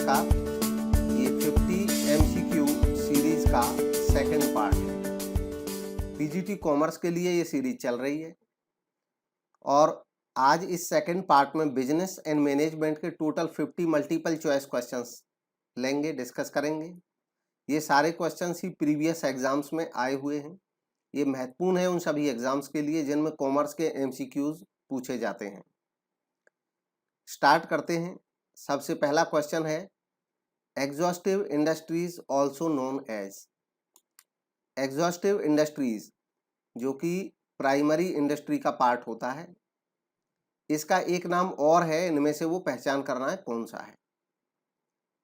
का ये 50 MCQ series का सेकंड पार्ट है। पीजीटी कॉमर्स के लिए ये सीरीज चल रही है और आज इस सेकंड पार्ट में बिजनेस एंड मैनेजमेंट के टोटल 50 मल्टीपल चॉइस क्वेश्चंस लेंगे, डिस्कस करेंगे। ये सारे क्वेश्चंस ही प्रीवियस एग्जाम्स में आए हुए हैं। ये महत्वपूर्ण है उन सभी एग्जाम्स के लिए जिनमें कॉमर्स के MCQs पूछे जाते हैं। स्टार्ट करते हैं। सबसे पहला क्वेश्चन है, exhaustive industries also known as. Exhaustive industries जो कि प्राइमरी इंडस्ट्री का पार्ट होता है, इसका एक नाम और है, इनमें से वो पहचान करना है कौन सा है।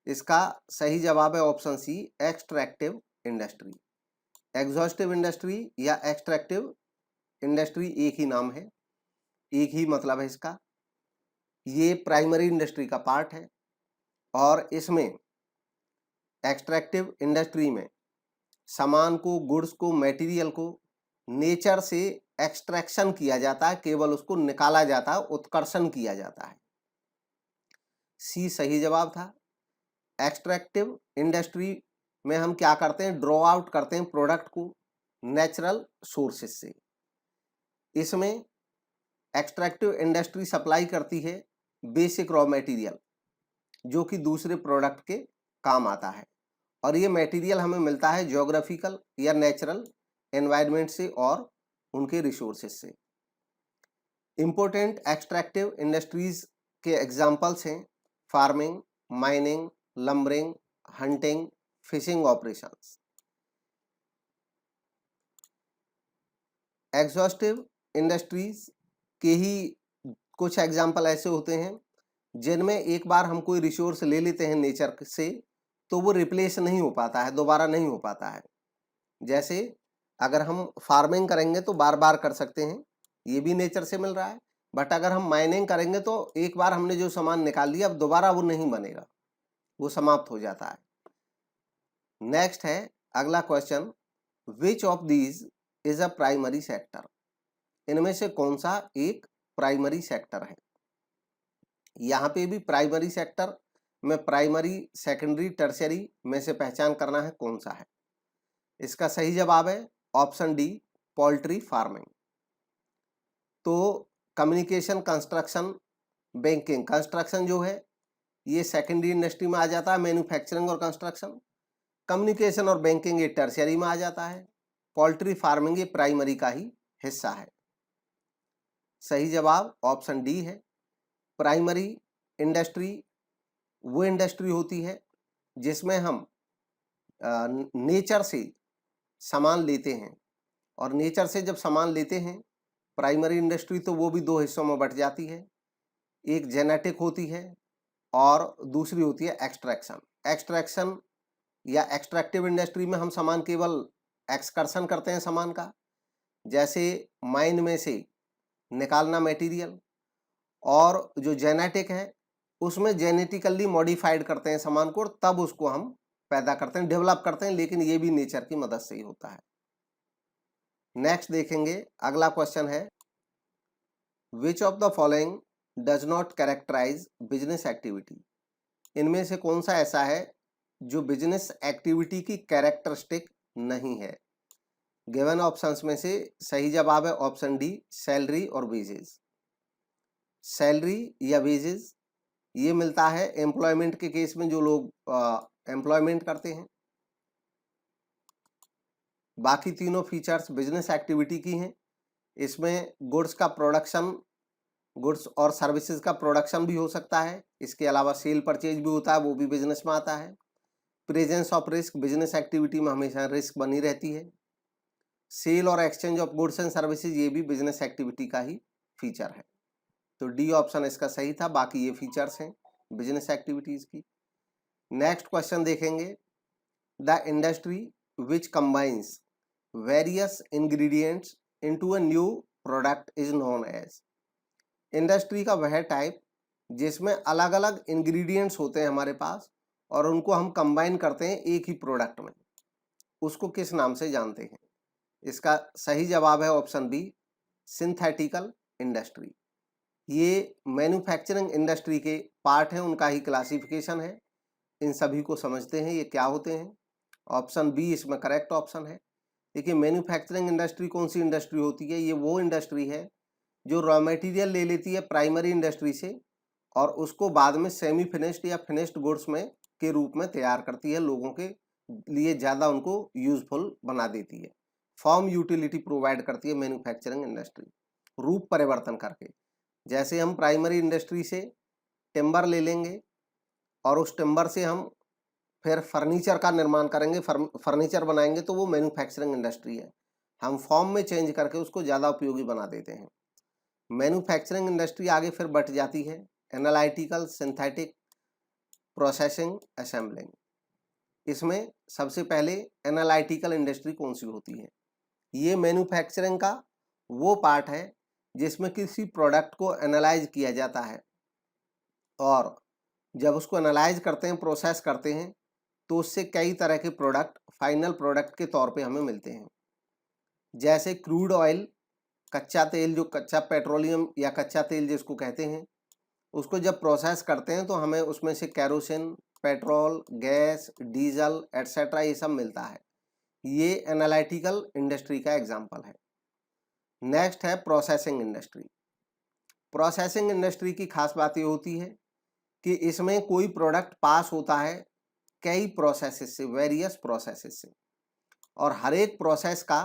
इसका सही जवाब है option C, extractive industry. Exhaustive industry या एक्सट्रैक्टिव इंडस्ट्री एक ही नाम है, एक ही मतलब है इसका। ये प्राइमरी इंडस्ट्री का पार्ट है और इसमें एक्सट्रैक्टिव इंडस्ट्री में सामान को, गुड्स को, मटेरियल को नेचर से एक्सट्रैक्शन किया जाता है, केवल उसको निकाला जाता है, उत्कर्षण किया जाता है। सी सही जवाब था। एक्सट्रैक्टिव इंडस्ट्री में हम क्या करते हैं, ड्रॉ आउट करते हैं प्रोडक्ट को नेचुरल सोर्सेज से। इसमें एक्सट्रैक्टिव इंडस्ट्री सप्लाई करती है बेसिक रॉ मटेरियल जो कि दूसरे प्रोडक्ट के काम आता है और ये मटेरियल हमें मिलता है ज्योग्राफिकल या नेचुरल एनवायरनमेंट से और उनके रिसोर्सेज से। इंपॉर्टेंट एक्सट्रैक्टिव इंडस्ट्रीज के एग्जांपल्स हैं farming, mining, lumbering, hunting, fishing operations. Exhaustive industries के ही कुछ एग्जाम्पल ऐसे होते हैं जिनमें एक बार हम कोई रिसोर्स ले लेते हैं नेचर से तो वो रिप्लेस नहीं हो पाता है, दोबारा नहीं हो पाता है। जैसे अगर हम फार्मिंग करेंगे तो बार बार कर सकते हैं, ये भी नेचर से मिल रहा है। बट अगर हम माइनिंग करेंगे तो एक बार हमने जो सामान निकाल लिया अब दोबारा वो नहीं बनेगा, वो समाप्त हो जाता है। नेक्स्ट है अगला question, which of these is a primary sector. इनमें से कौन सा एक प्राइमरी सेक्टर है। यहाँ पे भी प्राइमरी सेक्टर में प्राइमरी, सेकेंडरी, टर्शियरी में से पहचान करना है कौन सा है। इसका सही जवाब है ऑप्शन डी, पोल्ट्री फार्मिंग। तो कम्युनिकेशन, कंस्ट्रक्शन, बैंकिंग, कंस्ट्रक्शन जो है ये सेकेंडरी इंडस्ट्री में आ जाता है, मैन्युफैक्चरिंग और कंस्ट्रक्शन। कम्युनिकेशन और बैंकिंग ये टर्शियरी में आ जाता है। पोल्ट्री फार्मिंग ये प्राइमरी का ही हिस्सा है। सही जवाब ऑप्शन डी है। प्राइमरी इंडस्ट्री वो इंडस्ट्री होती है जिसमें हम नेचर से सामान लेते हैं और नेचर से जब सामान लेते हैं प्राइमरी इंडस्ट्री तो वो भी दो हिस्सों में बट जाती है, एक जेनेटिक होती है और दूसरी होती है एक्सट्रैक्शन। एक्सट्रैक्शन या एक्सट्रैक्टिव इंडस्ट्री में हम सामान केवल एक्सकर्शन करते हैं सामान का, जैसे माइन में से निकालना मटेरियल, और जो जेनेटिक है उसमें जेनेटिकली मॉडिफाइड करते हैं सामान को और तब उसको हम पैदा करते हैं, डेवलप करते हैं, लेकिन ये भी नेचर की मदद से ही होता है। नेक्स्ट देखेंगे, अगला क्वेश्चन है, which of the following does not characterise business activity. इनमें से कौन सा ऐसा है जो बिजनेस एक्टिविटी की कैरेक्टरिस्टिक नहीं है। गिवन ऑप्शंस में से सही जवाब है ऑप्शन डी, सैलरी और वेजेस। सैलरी या वेजेस ये मिलता है एम्प्लॉयमेंट के केस में, जो लोग एम्प्लॉयमेंट करते हैं। बाकी तीनों फीचर्स बिजनेस एक्टिविटी की हैं। इसमें गुड्स का प्रोडक्शन, गुड्स और सर्विसेज का प्रोडक्शन भी हो सकता है, इसके अलावा सेल परचेज भी होता है, वो भी बिजनेस में आता है। Presence of risk, business activity में हमेशा रिस्क बनी रहती है। सेल और exchange of goods and services ये भी बिजनेस एक्टिविटी का ही फीचर है। तो डी ऑप्शन इसका सही था। बाकी ये फीचर्स हैं बिजनेस एक्टिविटीज की। नेक्स्ट क्वेश्चन देखेंगे, the industry which combines various ingredients into a new product is known as. Industry का वह टाइप जिसमें अलग अलग इंग्रेडिएंट्स होते हैं हमारे पास और उनको हम कंबाइन करते हैं एक ही प्रोडक्ट में, उसको किस नाम से जानते हैं। इसका सही जवाब है ऑप्शन बी, सिंथेटिकल इंडस्ट्री। ये मैन्युफैक्चरिंग इंडस्ट्री के पार्ट है, उनका ही क्लासिफिकेशन है। इन सभी को समझते हैं ये क्या होते हैं। ऑप्शन बी इसमें करेक्ट ऑप्शन है। देखिए मैन्युफैक्चरिंग इंडस्ट्री कौन सी इंडस्ट्री होती है, ये वो इंडस्ट्री है जो रॉ मटेरियल ले लेती है प्राइमरी इंडस्ट्री से और उसको बाद में सेमी फिनिश्ड या फिनिश्ड गुड्स में के रूप में तैयार करती है, लोगों के लिए ज़्यादा उनको यूजफुल बना देती है, फॉर्म यूटिलिटी प्रोवाइड करती है मैन्युफैक्चरिंग इंडस्ट्री रूप परिवर्तन करके। जैसे हम प्राइमरी इंडस्ट्री से टिम्बर ले लेंगे और उस टिम्बर से हम फिर फर्नीचर का निर्माण करेंगे, फर्नीचर बनाएंगे, तो वो मैन्युफैक्चरिंग इंडस्ट्री है। हम फॉर्म में चेंज करके उसको ज़्यादा उपयोगी बना देते हैं। मैन्युफैक्चरिंग इंडस्ट्री आगे फिर बट जाती है एनालिटिकल, सिंथेटिक, प्रोसेसिंग, असेंबलिंग। इसमें सबसे पहले एनालिटिकल इंडस्ट्री कौन सी होती है, ये मैन्युफैक्चरिंग का वो पार्ट है जिसमें किसी प्रोडक्ट को एनालाइज किया जाता है और जब उसको एनालाइज करते हैं, प्रोसेस करते हैं, तो उससे कई तरह के प्रोडक्ट फाइनल प्रोडक्ट के तौर पे हमें मिलते हैं। जैसे क्रूड ऑयल, कच्चा तेल, जो कच्चा पेट्रोलियम या कच्चा तेल जिसको कहते हैं, उसको जब प्रोसेस करते हैं तो हमें उसमें से kerosene, petrol, gas, diesel etcetera ये सब मिलता है। ये एनालिटिकल इंडस्ट्री का एग्जाम्पल है। नेक्स्ट है प्रोसेसिंग इंडस्ट्री। प्रोसेसिंग इंडस्ट्री की खास बात ये होती है कि इसमें कोई प्रोडक्ट पास होता है कई प्रोसेसेस से, वेरियस प्रोसेसेस से, और हर एक प्रोसेस का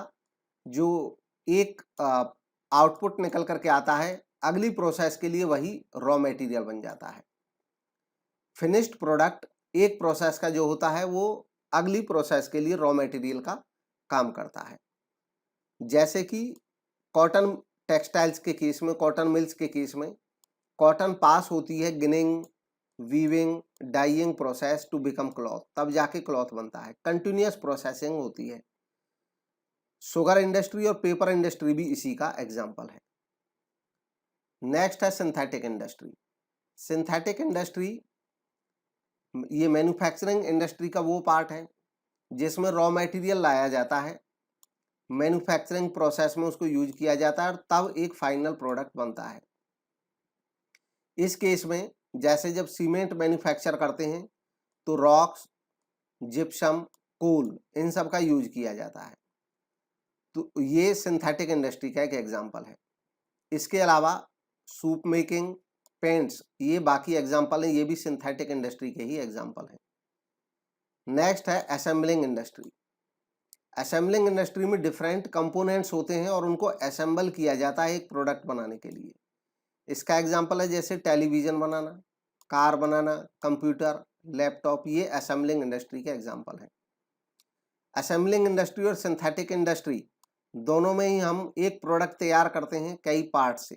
जो एक आउटपुट निकल करके आता है अगली प्रोसेस के लिए वही रॉ मटेरियल बन जाता है। फिनिश्ड प्रोडक्ट एक प्रोसेस का जो होता है वो अगली प्रोसेस के लिए रॉ मटेरियल का काम करता है। जैसे कि कॉटन टेक्सटाइल्स के केस में, कॉटन मिल्स के केस में कॉटन पास होती है ginning, weaving, dyeing process to become cloth, तब जाके क्लॉथ बनता है। कंटिन्यूअस प्रोसेसिंग होती है। शुगर इंडस्ट्री और पेपर इंडस्ट्री भी इसी का एग्जाम्पल है। नेक्स्ट है सिंथेटिक इंडस्ट्री। सिंथेटिक इंडस्ट्री ये मैन्युफैक्चरिंग इंडस्ट्री का वो पार्ट है जिसमें रॉ मटेरियल लाया जाता है, मैन्युफैक्चरिंग प्रोसेस में उसको यूज किया जाता है और तब एक फाइनल प्रोडक्ट बनता है। इस केस में जैसे जब सीमेंट मैन्युफैक्चर करते हैं तो रॉक्स, जिप्सम, कोल इन सब का यूज किया जाता है। तो ये सिंथेटिक इंडस्ट्री का एक एग्जांपल है। इसके अलावा सूप मेकिंग, पेंट्स, ये बाकी एग्जांपल हैं, ये भी सिंथेटिक इंडस्ट्री के ही एग्जांपल हैं। नेक्स्ट है असेंबलिंग इंडस्ट्री। असेंबलिंग इंडस्ट्री में डिफरेंट कंपोनेंट्स होते हैं और उनको असेंबल किया जाता है एक प्रोडक्ट बनाने के लिए। इसका एग्जांपल है जैसे टेलीविजन बनाना, कार बनाना, कंप्यूटर, लैपटॉप, ये असेंबलिंग इंडस्ट्री के एग्जांपल हैं। असेंबलिंग इंडस्ट्री और सिंथेटिक इंडस्ट्री दोनों में ही हम एक प्रोडक्ट तैयार करते हैं कई पार्ट से।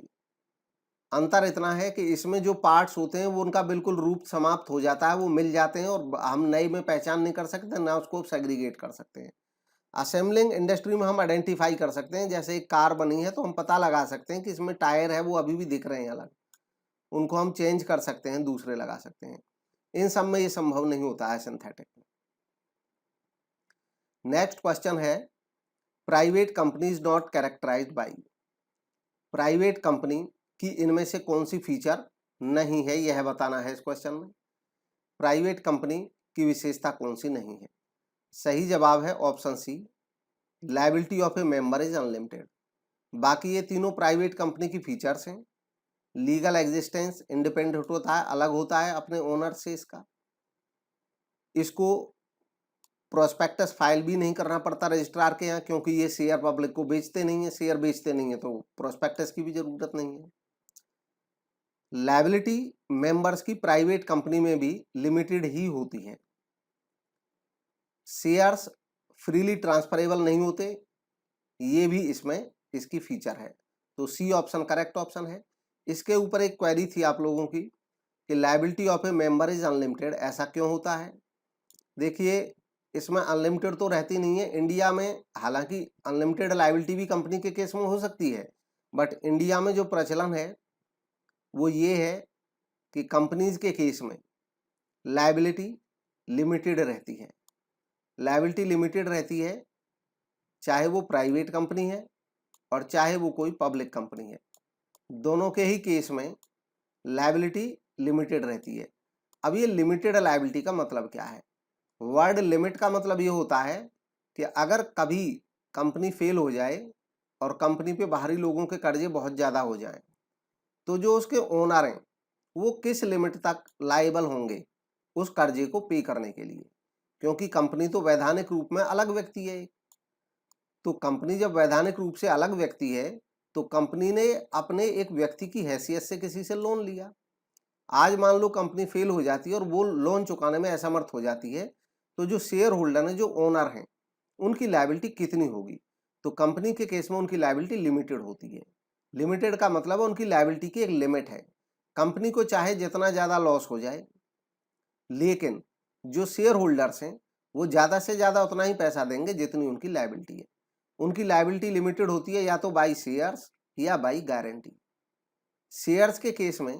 अंतर इतना है कि इसमें जो पार्ट्स होते हैं वो उनका बिल्कुल रूप समाप्त हो जाता है, वो मिल जाते हैं और हम नए में पहचान नहीं कर सकते, ना उसको सेग्रीगेट कर सकते हैं। असेंबलिंग इंडस्ट्री में हम आइडेंटिफाई कर सकते हैं, जैसे एक कार बनी है तो हम पता लगा सकते हैं कि इसमें टायर है, वो अभी भी दिख रहे हैं अलग, उनको हम चेंज कर सकते हैं, दूसरे लगा सकते हैं। इन सब में ये संभव नहीं होता है सिंथेटिक में। नेक्स्ट क्वेश्चन है private companies not characterised by. Private company की इनमें से कौन सी फीचर नहीं है, यह बताना है इस क्वेश्चन में। प्राइवेट कंपनी की विशेषता कौन सी नहीं है? सही जवाब है option C, liability of a member is unlimited. बाकी ये तीनों प्राइवेट कंपनी की फीचर्स हैं। लीगल एग्जिस्टेंस इंडिपेंडेंट होता है, अलग होता है अपने ओनर से। इसको प्रोस्पेक्टस फाइल भी नहीं करना पड़ता रजिस्ट्रार के यहाँ, क्योंकि ये शेयर पब्लिक को बेचते नहीं है, शेयर बेचते नहीं है, तो प्रोस्पेक्टस की भी जरूरत नहीं है। लायबिलिटी मेंबर्स की प्राइवेट कंपनी में भी लिमिटेड ही होती है। शेयर्स फ्रीली ट्रांसफरेबल नहीं होते, ये भी इसमें इसकी फीचर है। तो सी ऑप्शन करेक्ट ऑप्शन है। इसके ऊपर एक क्वेरी थी आप लोगों की कि liability of a member is unlimited, ऐसा क्यों होता है? देखिए इसमें अनलिमिटेड तो रहती नहीं है इंडिया में, हालांकि अनलिमिटेड लायबिलिटी भी कंपनी के केस में हो सकती है, बट इंडिया में जो प्रचलन है वो ये है कि कंपनीज के केस में लायबिलिटी लिमिटेड रहती है। लायबिलिटी लिमिटेड रहती है चाहे वो प्राइवेट कंपनी है और चाहे वो कोई पब्लिक कंपनी है, दोनों के ही केस में लायबिलिटी लिमिटेड रहती है। अब ये लिमिटेड लायबिलिटी का मतलब क्या है? वर्ड लिमिट का मतलब ये होता है कि अगर कभी कंपनी फेल हो जाए और कंपनी पे बाहरी लोगों के कर्जे बहुत ज़्यादा हो जाएं, तो जो उसके ओनर हैं वो किस लिमिट तक लायबल होंगे उस कर्जे को पे करने के लिए, क्योंकि कंपनी तो वैधानिक रूप में अलग व्यक्ति है। तो कंपनी जब वैधानिक रूप से अलग व्यक्ति है तो कंपनी ने अपने एक व्यक्ति की हैसियत से किसी से लोन लिया। आज मान लो कंपनी फेल हो जाती है और वो लोन चुकाने में असमर्थ हो जाती है, तो जो शेयर होल्डर हैं, जो ओनर हैं, उनकी लायबिलिटी कितनी होगी? तो कंपनी के केस में उनकी लायबिलिटी लिमिटेड होती है। लिमिटेड का मतलब है उनकी लायबिलिटी की एक लिमिट है। कंपनी को चाहे जितना ज़्यादा लॉस हो जाए, लेकिन जो शेयर होल्डर्स हैं वो ज़्यादा से ज़्यादा उतना ही पैसा देंगे जितनी उनकी लायबिलिटी है। उनकी लायबिलिटी लिमिटेड होती है या तो बाई शेयर्स या बाई गारंटी। शेयर्स के केस में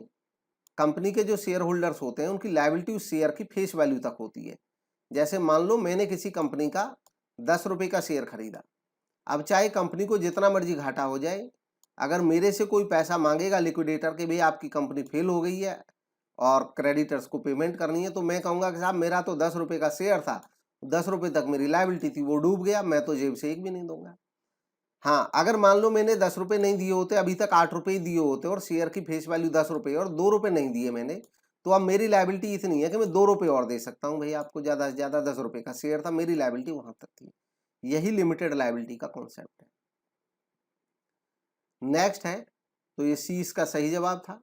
कंपनी के जो शेयर होल्डर्स होते हैं उनकी लायबिलिटी उस शेयर की फेस वैल्यू तक होती है। जैसे मान लो मैंने किसी कंपनी का 10 रुपये का शेयर खरीदा, अब चाहे कंपनी को जितना मर्जी घाटा हो जाए, अगर मेरे से कोई पैसा मांगेगा लिक्विडेटर के, भाई आपकी कंपनी फेल हो गई है और क्रेडिटर्स को पेमेंट करनी है, तो मैं कहूँगा कि साहब मेरा तो 10 रुपये का शेयर था, 10 रुपये तक मेरी लायबिलिटी थी, वो डूब गया, मैं तो जेब से एक भी नहीं दूंगा। हाँ, अगर मान लो मैंने 10 रुपये नहीं दिए होते, अभी तक 8 रुपये ही दिए होते और शेयर की फेस वैल्यू 10 रुपये और 2 रुपये नहीं दिए मैंने, तो अब मेरी लायबिलिटी इतनी है कि मैं 2 रुपये और दे सकता हूँ। भैया आपको ज़्यादा से ज़्यादा 10 रुपये का शेयर था, मेरी लायबिलिटी वहां तक थी। यही लिमिटेड लायबिलिटी का कॉन्सेप्ट है। नेक्स्ट है, तो ये सी इसका सही जवाब था।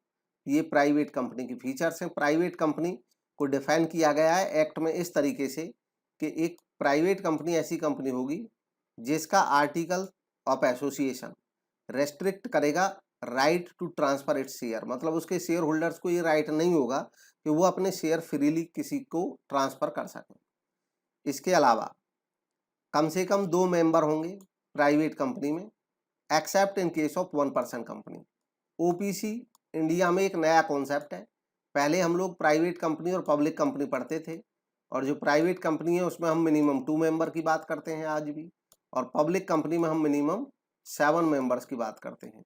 ये प्राइवेट कंपनी की फीचर्स हैं। प्राइवेट कंपनी को डिफाइन किया गया है एक्ट में इस तरीके से कि एक प्राइवेट कंपनी ऐसी कंपनी होगी जिसका आर्टिकल ऑफ एसोसिएशन रेस्ट्रिक्ट करेगा right to transfer its share, मतलब उसके शेयर होल्डर्स को ये राइट नहीं होगा कि वो अपने शेयर फ्रीली किसी को ट्रांसफर कर सकें। इसके अलावा कम से कम 2 मेंबर होंगे प्राइवेट कंपनी में, accept in case of 1% company. OPC India में एक नया कॉन्सेप्ट है। पहले हम लोग प्राइवेट कंपनी और पब्लिक कंपनी पढ़ते थे, और जो प्राइवेट कंपनी है उसमें हम मिनिमम 2 मेंबर की बात करते हैं आज भी, और पब्लिक कंपनी में हम मिनिमम 7 मेंबर्स की बात करते हैं।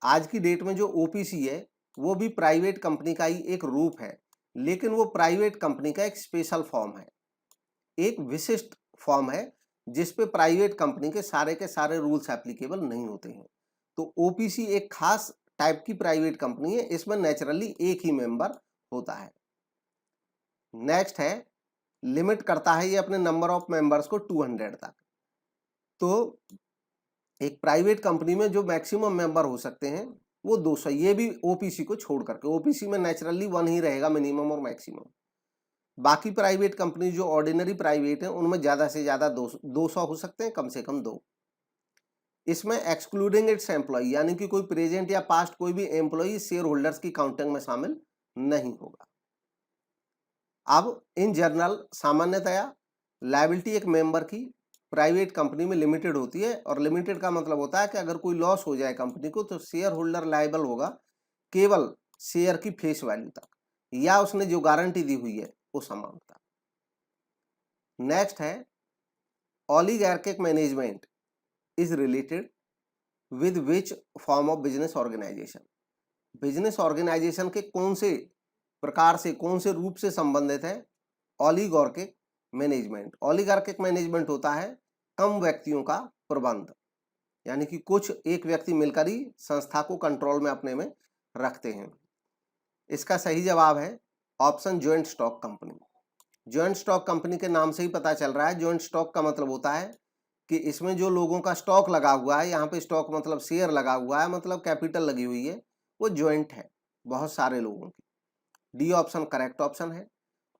आज की डेट में जो ओपीसी है वो भी प्राइवेट कंपनी का ही एक रूप है, लेकिन वो प्राइवेट कंपनी का एक स्पेशल फॉर्म है, एक विशिष्ट फॉर्म है जिस पे प्राइवेट कंपनी के सारे रूल्स एप्लीकेबल नहीं होते हैं। तो ओपीसी एक खास टाइप की प्राइवेट कंपनी है, इसमें नेचुरली एक ही मेंबर होता है। नेक्स्ट है, लिमिट करता है ये अपने नंबर ऑफ मेंबर्स को 200 तक। तो एक प्राइवेट कंपनी में जो मैक्सिमम मेंबर हो सकते हैं वो 200, ये भी ओपीसी को छोड़ करके। ओपीसी में नेचुरली 1 ही रहेगा मिनिमम और मैक्सिमम। बाकी प्राइवेट कंपनी जो ऑर्डिनरी प्राइवेट है उनमें ज्यादा से ज्यादा 200 हो सकते हैं, कम से कम 2। इसमें एक्सक्लूडिंग इट्स एम्प्लॉय, यानी कि कोई प्रेजेंट या पास्ट कोई भी एम्प्लॉय शेयर होल्डर्स की काउंटिंग में शामिल नहीं होगा। अब इन जनरल सामान्यतया लायबिलिटी एक मेंबर की प्राइवेट कंपनी में लिमिटेड होती है, और लिमिटेड का मतलब होता है कि अगर कोई लॉस हो जाए कंपनी को तो शेयर होल्डर लायबल होगा केवल शेयर की फेस वैल्यू तक या उसने जो गारंटी दी हुई है उस अमाउंट तक। नेक्स्ट है, oligarchic management is related with which form of business organisation. Business organisation के कौन से प्रकार से, कौन से रूप से संबंधित है ओलिगार्किक मैनेजमेंट? ओलिगार्किक मैनेजमेंट होता है कम व्यक्तियों का प्रबंध, यानी कि कुछ एक व्यक्ति मिलकर ही संस्था को कंट्रोल में अपने में रखते हैं। इसका सही जवाब है option joint stock company. Joint stock company के नाम से ही पता चल रहा है, ज्वाइंट स्टॉक का मतलब होता है कि इसमें जो लोगों का स्टॉक लगा हुआ है, यहाँ पे स्टॉक मतलब शेयर लगा हुआ है, मतलब कैपिटल लगी हुई है, वो ज्वाइंट है बहुत सारे लोगों की। डी ऑप्शन करेक्ट ऑप्शन है।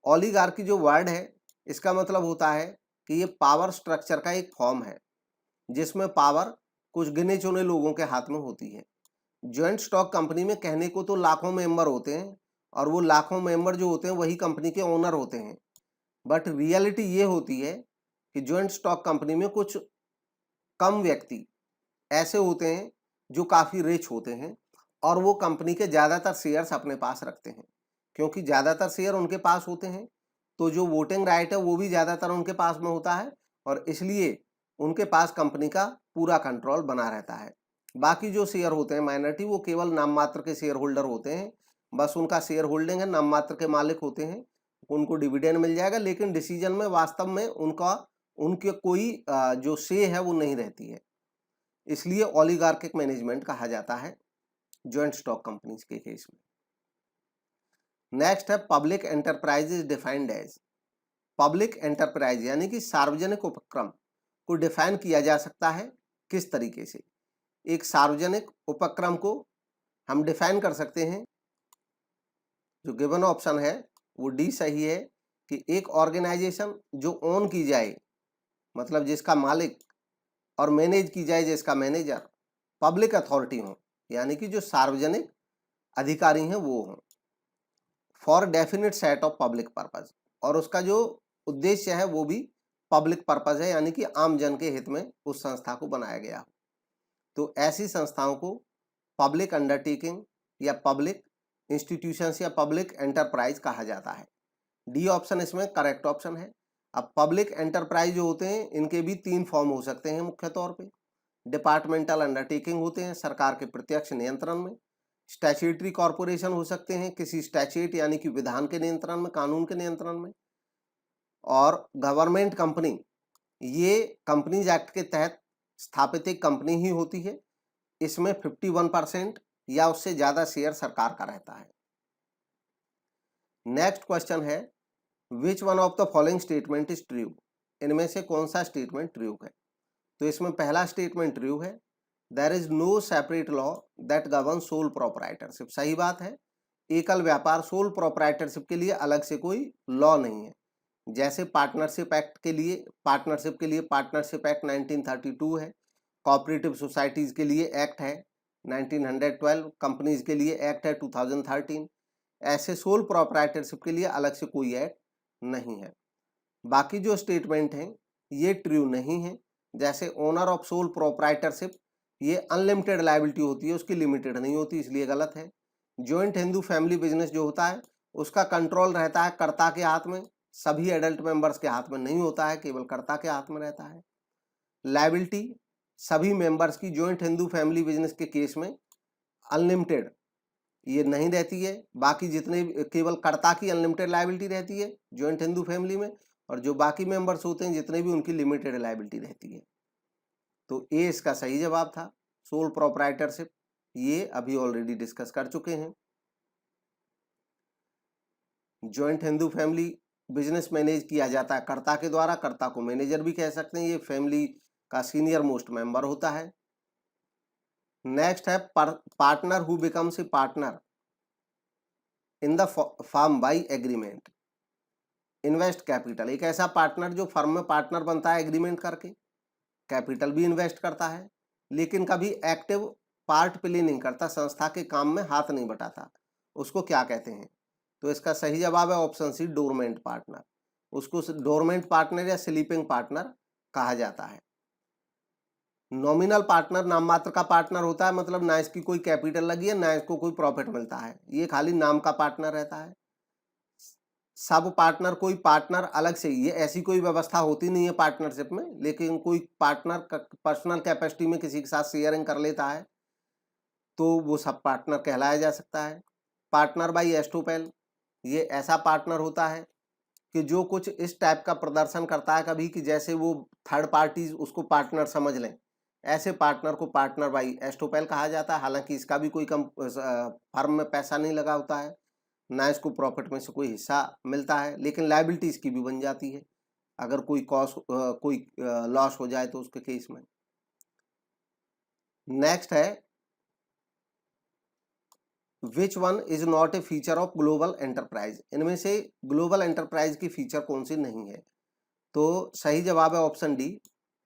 ओलिगार्की जो वर्ड है इसका मतलब होता है कि ये पावर स्ट्रक्चर का एक फॉर्म है जिसमें पावर कुछ गिने चुने लोगों के हाथ में होती है। ज्वाइंट स्टॉक कंपनी में कहने को तो लाखों मेंबर होते हैं, और वो लाखों मेंबर जो होते हैं वही कंपनी के ओनर होते हैं, बट रियलिटी ये होती है कि ज्वाइंट स्टॉक कंपनी में कुछ कम व्यक्ति ऐसे होते हैं जो काफ़ी रिच होते हैं, और वो कंपनी के ज़्यादातर शेयर्स अपने पास रखते हैं। क्योंकि ज़्यादातर शेयर उनके पास होते हैं तो जो वोटिंग राइट है वो भी ज़्यादातर उनके पास में होता है, और इसलिए उनके पास कंपनी का पूरा कंट्रोल बना रहता है। बाकी जो शेयर होते हैं माइनॉरिटी, वो केवल नाम मात्र के शेयर होल्डर होते हैं, बस उनका शेयर होल्डिंग है, नाम मात्र के मालिक होते हैं, उनको डिविडेंड मिल जाएगा, लेकिन डिसीजन में वास्तव में उनके कोई जो से है वो नहीं रहती है। इसलिए ओलिगार्किक मैनेजमेंट कहा जाता है जॉइंट स्टॉक कंपनीज के केस में। नेक्स्ट है public enterprise is defined as. Public enterprise यानी कि सार्वजनिक उपक्रम को डिफाइन किया जा सकता है किस तरीके से? एक सार्वजनिक उपक्रम को हम डिफाइन कर सकते हैं, जो गिवन ऑप्शन है वो डी सही है, कि एक ऑर्गेनाइजेशन जो ओन की जाए, मतलब जिसका मालिक, और मैनेज की जाए जिसका मैनेजर पब्लिक अथॉरिटी हो, यानी कि जो सार्वजनिक अधिकारी हैं वो हों, for definite set of public purpose, और उसका जो उद्देश्य है वो भी पब्लिक पर्पज है, यानी कि आम जन के हित में उस संस्था को बनाया गया हो। तो ऐसी संस्थाओं को पब्लिक अंडरटेकिंग या पब्लिक इंस्टीट्यूशंस या पब्लिक एंटरप्राइज कहा जाता है। डी ऑप्शन इसमें करेक्ट ऑप्शन है। अब पब्लिक एंटरप्राइज जो होते हैं इनके भी 3 फॉर्म हो सकते हैं मुख्य तौर पे। डिपार्टमेंटल अंडरटेकिंग होते हैं सरकार के प्रत्यक्ष नियंत्रण में, स्टैट्यूटरी कॉरपोरेशन हो सकते हैं किसी स्टैट्यूट यानी कि विधान के नियंत्रण में, कानून के नियंत्रण में, और गवर्नमेंट कंपनी, ये कंपनीज एक्ट के तहत स्थापित एक कंपनी ही होती है। इसमें 51% या उससे ज्यादा शेयर सरकार का रहता है। नेक्स्ट क्वेश्चन है which one of the following statement is true. इनमें से कौन सा स्टेटमेंट ट्रू है? तो इसमें पहला स्टेटमेंट ट्रू है, there is no separate law that govern sole proprietorship. सही बात है, एकल व्यापार सोल प्रोप्राइटरशिप के लिए अलग से कोई लॉ नहीं है। जैसे पार्टनरशिप के लिए पार्टनरशिप एक्ट 1932 है, कोऑपरेटिव सोसाइटीज के लिए एक्ट है 1912, कंपनीज के लिए एक्ट है 2013। ऐसे सोल प्रोप्राइटरशिप के लिए अलग से कोई एक्ट नहीं है। बाकी जो स्टेटमेंट हैं ये ट्रू नहीं है। जैसे ओनर ऑफ सोल प्रोप्राइटरशिप, ये अनलिमिटेड लायबिलिटी होती है, उसकी लिमिटेड नहीं होती, इसलिए गलत है। जॉइंट हिंदू फैमिली बिजनेस जो होता है उसका कंट्रोल रहता है कर्ता के हाथ में, सभी एडल्ट मेंबर्स के हाथ में नहीं होता है, केवल कर्ता के हाथ में रहता है। लायबिलिटी सभी मेंबर्स की जॉइंट हिंदू फैमिली बिजनेस के केस में अनलिमिटेड ये नहीं रहती है, बाकी जितने केवल कर्ता की अनलिमिटेड लायबिलिटी रहती है जॉइंट हिंदू फैमिली में, और जो बाकी मेंबर्स होते हैं जितने भी उनकी लिमिटेड लायबिलिटी रहती है। तो ए इसका सही जवाब था, सोल प्रोप्राइटरशिप, ये अभी ऑलरेडी डिस्कस कर चुके हैं। Joint Hindu family business manage किया जाता है कर्ता के द्वारा, कर्ता को मैनेजर भी कह सकते हैं, ये फैमिली का सीनियर मोस्ट मेंबर होता है। नेक्स्ट है partner who becomes a partner in the firm by agreement invest capital. एक ऐसा पार्टनर जो फर्म में पार्टनर बनता है एग्रीमेंट करके, कैपिटल भी इन्वेस्ट करता है, लेकिन कभी एक्टिव पार्ट प्ले नहीं करता, संस्था के काम में हाथ नहीं बटाता, उसको क्या कहते हैं? तो इसका सही जवाब है ऑप्शन सी, डोरमेंट पार्टनर। उसको डोरमेंट पार्टनर या स्लीपिंग पार्टनर कहा जाता है। नॉमिनल पार्टनर नाम मात्र का पार्टनर होता है, मतलब ना इसकी कोई कैपिटल लगी है ना इसको कोई प्रॉफिट मिलता है, ये खाली नाम का पार्टनर रहता है। सब पार्टनर, कोई पार्टनर अलग से, ये ऐसी कोई व्यवस्था होती नहीं है पार्टनरशिप में, लेकिन कोई पार्टनर पर्सनल कैपेसिटी में किसी के साथ शेयरिंग कर लेता है तो वो सब पार्टनर कहलाया जा सकता है। पार्टनर बाय एस्टोपेल, ये ऐसा पार्टनर होता है कि जो कुछ इस टाइप का प्रदर्शन करता है कभी कि जैसे वो थर्ड पार्टी उसको पार्टनर समझ लें, ऐसे पार्टनर को पार्टनर बाय एस्टोपेल कहा जाता है। हालांकि इसका भी कोई फर्म में पैसा नहीं लगा होता है, ना इसको प्रॉफिट में से कोई हिस्सा मिलता है, लेकिन लायबिलिटी इसकी भी बन जाती है अगर कोई कोई लॉस हो जाए तो उसके केस में। नेक्स्ट है विच one is not A feature of global enterprise. इनमें से ग्लोबल एंटरप्राइज की फीचर कौन सी नहीं है? तो सही जवाब है option D,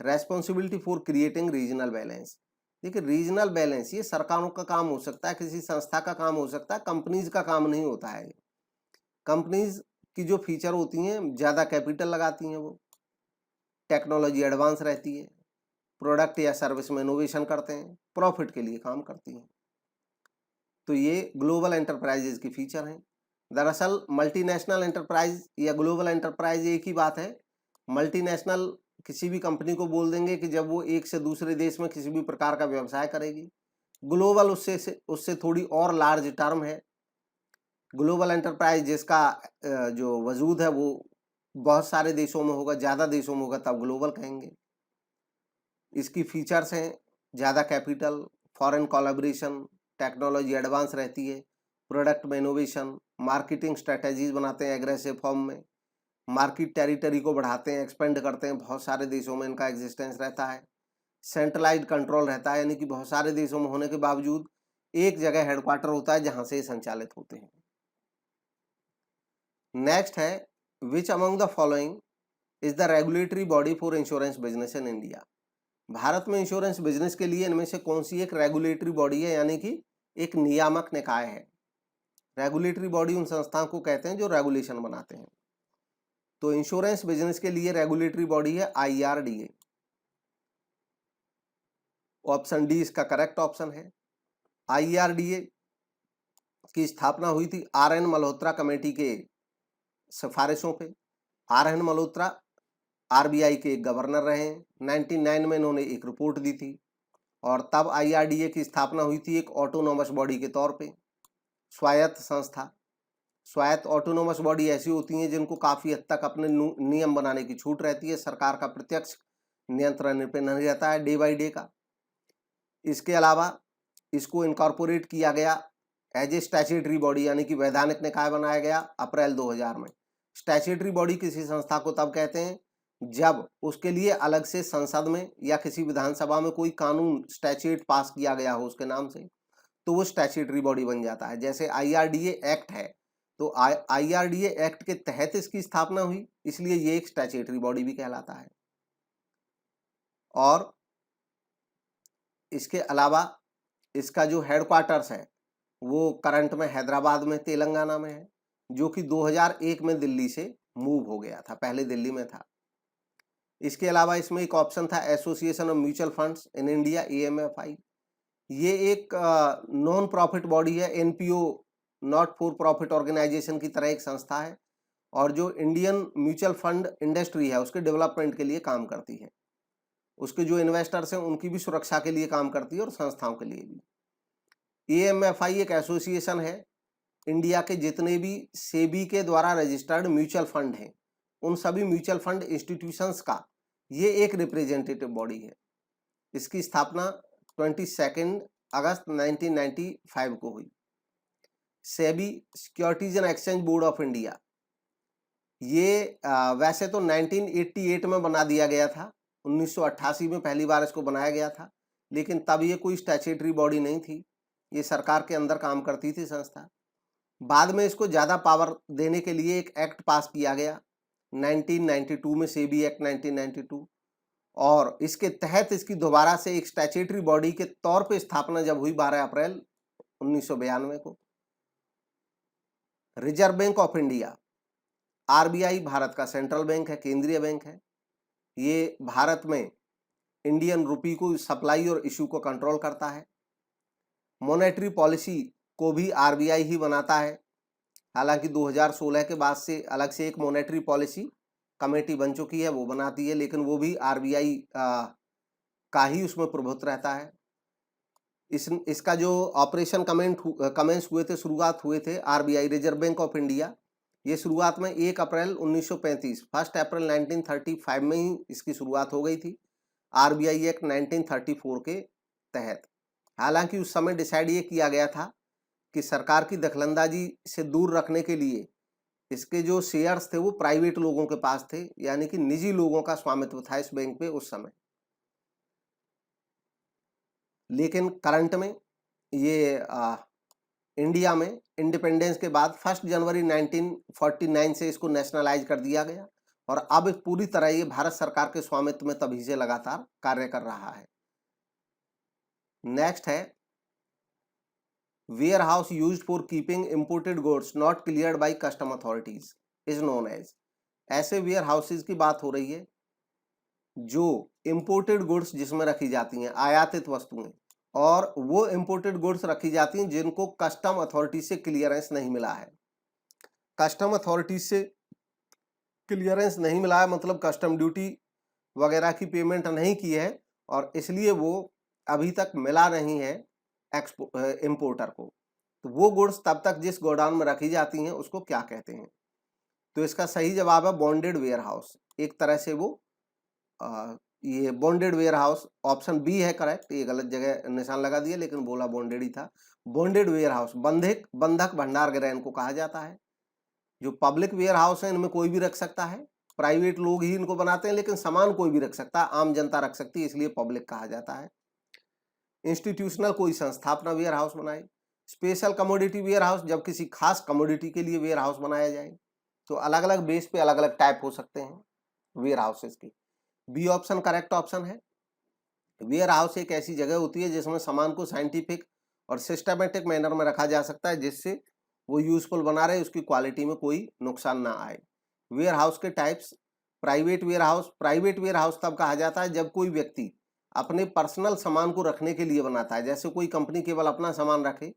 responsibility for creating regional balance. देखिए रीजनल बैलेंस ये सरकारों का काम हो सकता है, किसी संस्था का काम हो सकता है, कंपनीज का काम नहीं होता है। कंपनीज की जो फीचर होती हैं, ज़्यादा कैपिटल लगाती हैं, वो टेक्नोलॉजी एडवांस रहती है, प्रोडक्ट या सर्विस में इनोवेशन करते हैं, प्रॉफिट के लिए काम करती हैं। तो ये ग्लोबल एंटरप्राइजेज की फीचर हैं। दरअसल मल्टीनेशनल एंटरप्राइज या ग्लोबल एंटरप्राइज एक ही बात है। मल्टीनेशनल किसी भी कंपनी को बोल देंगे कि जब वो एक से दूसरे देश में किसी भी प्रकार का व्यवसाय करेगी। ग्लोबल उससे थोड़ी और लार्ज टर्म है, ग्लोबल एंटरप्राइज जिसका जो वजूद है वो बहुत सारे देशों में होगा, ज़्यादा देशों में होगा, तब ग्लोबल कहेंगे। इसकी फीचर्स हैं ज़्यादा capital, foreign collaboration, technology advance रहती है, प्रोडक्ट में इनोवेशन, मार्केटिंग स्ट्रेटजीज बनाते हैं एग्रेसिव फॉर्म में, मार्केट टेरिटरी को बढ़ाते हैं, एक्सपेंड करते हैं, बहुत सारे देशों में इनका एग्जिस्टेंस रहता है। सेंट्रलाइज्ड कंट्रोल रहता है, यानी कि बहुत सारे देशों में होने के बावजूद एक जगह हेडक्वार्टर होता है जहां से ये संचालित होते हैं। नेक्स्ट है which among the following is the regulatory body for insurance business in India. Bharat में इंश्योरेंस बिजनेस के लिए इनमें से कौन सी एक रेगुलेटरी बॉडी है, यानी कि एक नियामक निकाय है। रेगुलेटरी बॉडी उन संस्थाओं को कहते हैं जो रेगुलेशन बनाते हैं। तो इंश्योरेंस बिजनेस के लिए रेगुलेटरी बॉडी है IRDA। ऑप्शन डी इसका करेक्ट ऑप्शन है। IRDA की स्थापना हुई थी RN मल्होत्रा कमेटी के सिफारिशों पे। RN मल्होत्रा RBI के गवर्नर रहे हैं। 1999 में इन्होंने एक रिपोर्ट दी थी और तब IRDA की स्थापना हुई थी एक ऑटोनोमस बॉडी के तौर पे, स्वायत्त संस्था। स्वायत्त ऑटोनोमस बॉडी ऐसी होती हैं जिनको काफ़ी हद तक अपने नियम बनाने की छूट रहती है, सरकार का प्रत्यक्ष नियंत्रण पे नहीं रहता है डे बाई डे का। इसके अलावा इसको इनकॉर्पोरेट किया गया एज ए स्टैट्यूटरी बॉडी, यानी कि वैधानिक निकाय बनाया गया अप्रैल 2000 में। स्टैट्यूटरी बॉडी किसी संस्था को तब कहते हैं जब उसके लिए अलग से संसद में या किसी विधानसभा में कोई कानून स्टैट्यूट पास किया गया हो उसके नाम से, तो वो स्टैट्यूटरी बॉडी बन जाता है। जैसे IRDA एक्ट है, तो IRDA एक्ट के तहत इसकी स्थापना हुई, इसलिए ये एक स्टैट्यूटरी बॉडी भी कहलाता है। और इसके अलावा इसका जो हेडक्वार्टर्स है वो करंट में हैदराबाद में तेलंगाना में है, जो कि 2001 में दिल्ली से मूव हो गया था, पहले दिल्ली में था। इसके अलावा इसमें एक ऑप्शन था association of mutual funds in India, AMFI। ये एक नॉन प्रॉफिट बॉडी है, NPO not for profit organisation की तरह एक संस्था है और जो इंडियन म्यूचुअल फंड इंडस्ट्री है उसके डेवलपमेंट के लिए काम करती है। उसके जो इन्वेस्टर्स हैं उनकी भी सुरक्षा के लिए काम करती है और संस्थाओं के लिए भी। AMFI एक एसोसिएशन है, इंडिया के जितने भी सेबी के द्वारा रजिस्टर्ड म्यूचुअल फंड हैं उन सभी म्यूचुअल फंड इंस्टीट्यूशंस का ये एक रिप्रेजेंटेटिव बॉडी है। इसकी स्थापना 22 अगस्त 1995 को हुई। SEBI securities and exchange board of India, ये वैसे तो 1988 में बना दिया गया था, 1988 में पहली बार इसको बनाया गया था, लेकिन तब ये कोई स्टैट्यूटरी बॉडी नहीं थी, ये सरकार के अंदर काम करती थी संस्था। बाद में इसको ज़्यादा पावर देने के लिए एक एक्ट पास किया गया 1992 में, सेबी एक्ट 1992, और इसके तहत इसकी दोबारा से एक स्टैट्यूटरी बॉडी के तौर पे स्थापना जब हुई 12 अप्रैल 1992 को। Reserve bank of India, RBI Bharat का सेंट्रल बैंक है, केंद्रीय बैंक है। ये भारत में इंडियन रुपी को सप्लाई और इशू को कंट्रोल करता है। मॉनेटरी पॉलिसी को भी RBI ही बनाता है, हालांकि 2016 के बाद से अलग से एक मॉनेटरी पॉलिसी कमेटी बन चुकी है, वो बनाती है, लेकिन वो भी RBI का ही उसमें प्रभुत्व रहता है। इसका जो ऑपरेशन कमेंस हुए थे, शुरुआत हुए थे RBI reserve bank of India, ये शुरुआत में 1 अप्रैल 1935, 1 अप्रैल 1935 में ही इसकी शुरुआत हो गई थी RBI एक्ट 1934 के तहत। हालांकि उस समय डिसाइड ये किया गया था कि सरकार की दखलंदाजी से दूर रखने के लिए इसके जो शेयर्स थे वो प्राइवेट लोगों के पास थे, यानी कि निजी लोगों का स्वामित्व था इस बैंक पे उस समय। लेकिन करंट में ये इंडिया में इंडिपेंडेंस के बाद 1 जनवरी 1949 से इसको नेशनलाइज कर दिया गया और अब पूरी तरह ये भारत सरकार के स्वामित्व में तभी से लगातार कार्य कर रहा है। नेक्स्ट है warehouse used for keeping imported goods not cleared by custom authorities is known as. ऐसे वेयर हाउसेज की बात हो रही है जो इंपोर्टेड गुड्स जिसमें रखी जाती हैं, आयातित वस्तुएं, और वो इंपोर्टेड गुड्स रखी जाती हैं जिनको कस्टम अथॉरिटी से क्लियरेंस नहीं मिला है। कस्टम अथॉरिटी से क्लियरेंस नहीं मिला है मतलब कस्टम ड्यूटी वगैरह की पेमेंट नहीं की है और इसलिए वो अभी तक मिला नहीं है इंपोर्टर को। तो वो गुड्स तब तक जिस गोडाउन में रखी जाती हैं उसको क्या कहते हैं? तो इसका सही जवाब है बॉन्डेड वेयर हाउस। एक तरह से वो ये bonded warehouse, option B है करेक्ट, ये गलत जगह निशान लगा दिया लेकिन बोला बॉन्डेड ही था। बॉन्डेड वेयर हाउस, बंधक भंडार गृह इनको कहा जाता है। जो पब्लिक वेयर हाउस है इनमें कोई भी रख सकता है, प्राइवेट लोग ही इनको बनाते हैं, लेकिन सामान कोई भी रख सकता है, आम जनता रख सकती है, इसलिए पब्लिक कहा जाता है। इंस्टीट्यूशनल, कोई संस्था अपना वेयर हाउस बनाए। स्पेशल कमोडिटी वेयर हाउस, जब किसी खास कमोडिटी के लिए वेयर हाउस बनाया जाए। तो अलग अलग बेस पे अलग अलग टाइप हो सकते हैं वेयर हाउसेस के। बी ऑप्शन करेक्ट ऑप्शन है। वेयर हाउस एक ऐसी जगह होती है जिसमें सामान को साइंटिफिक और सिस्टमेटिक मैनर में रखा जा सकता है, जिससे वो यूजफुल बना रहे, उसकी क्वालिटी में कोई नुकसान ना आए। वेयर हाउस के types, private warehouse. Private warehouse तब कहा जाता है जब कोई व्यक्ति अपने पर्सनल सामान को रखने के लिए बनाता है, जैसे कोई कंपनी केवल अपना सामान रखे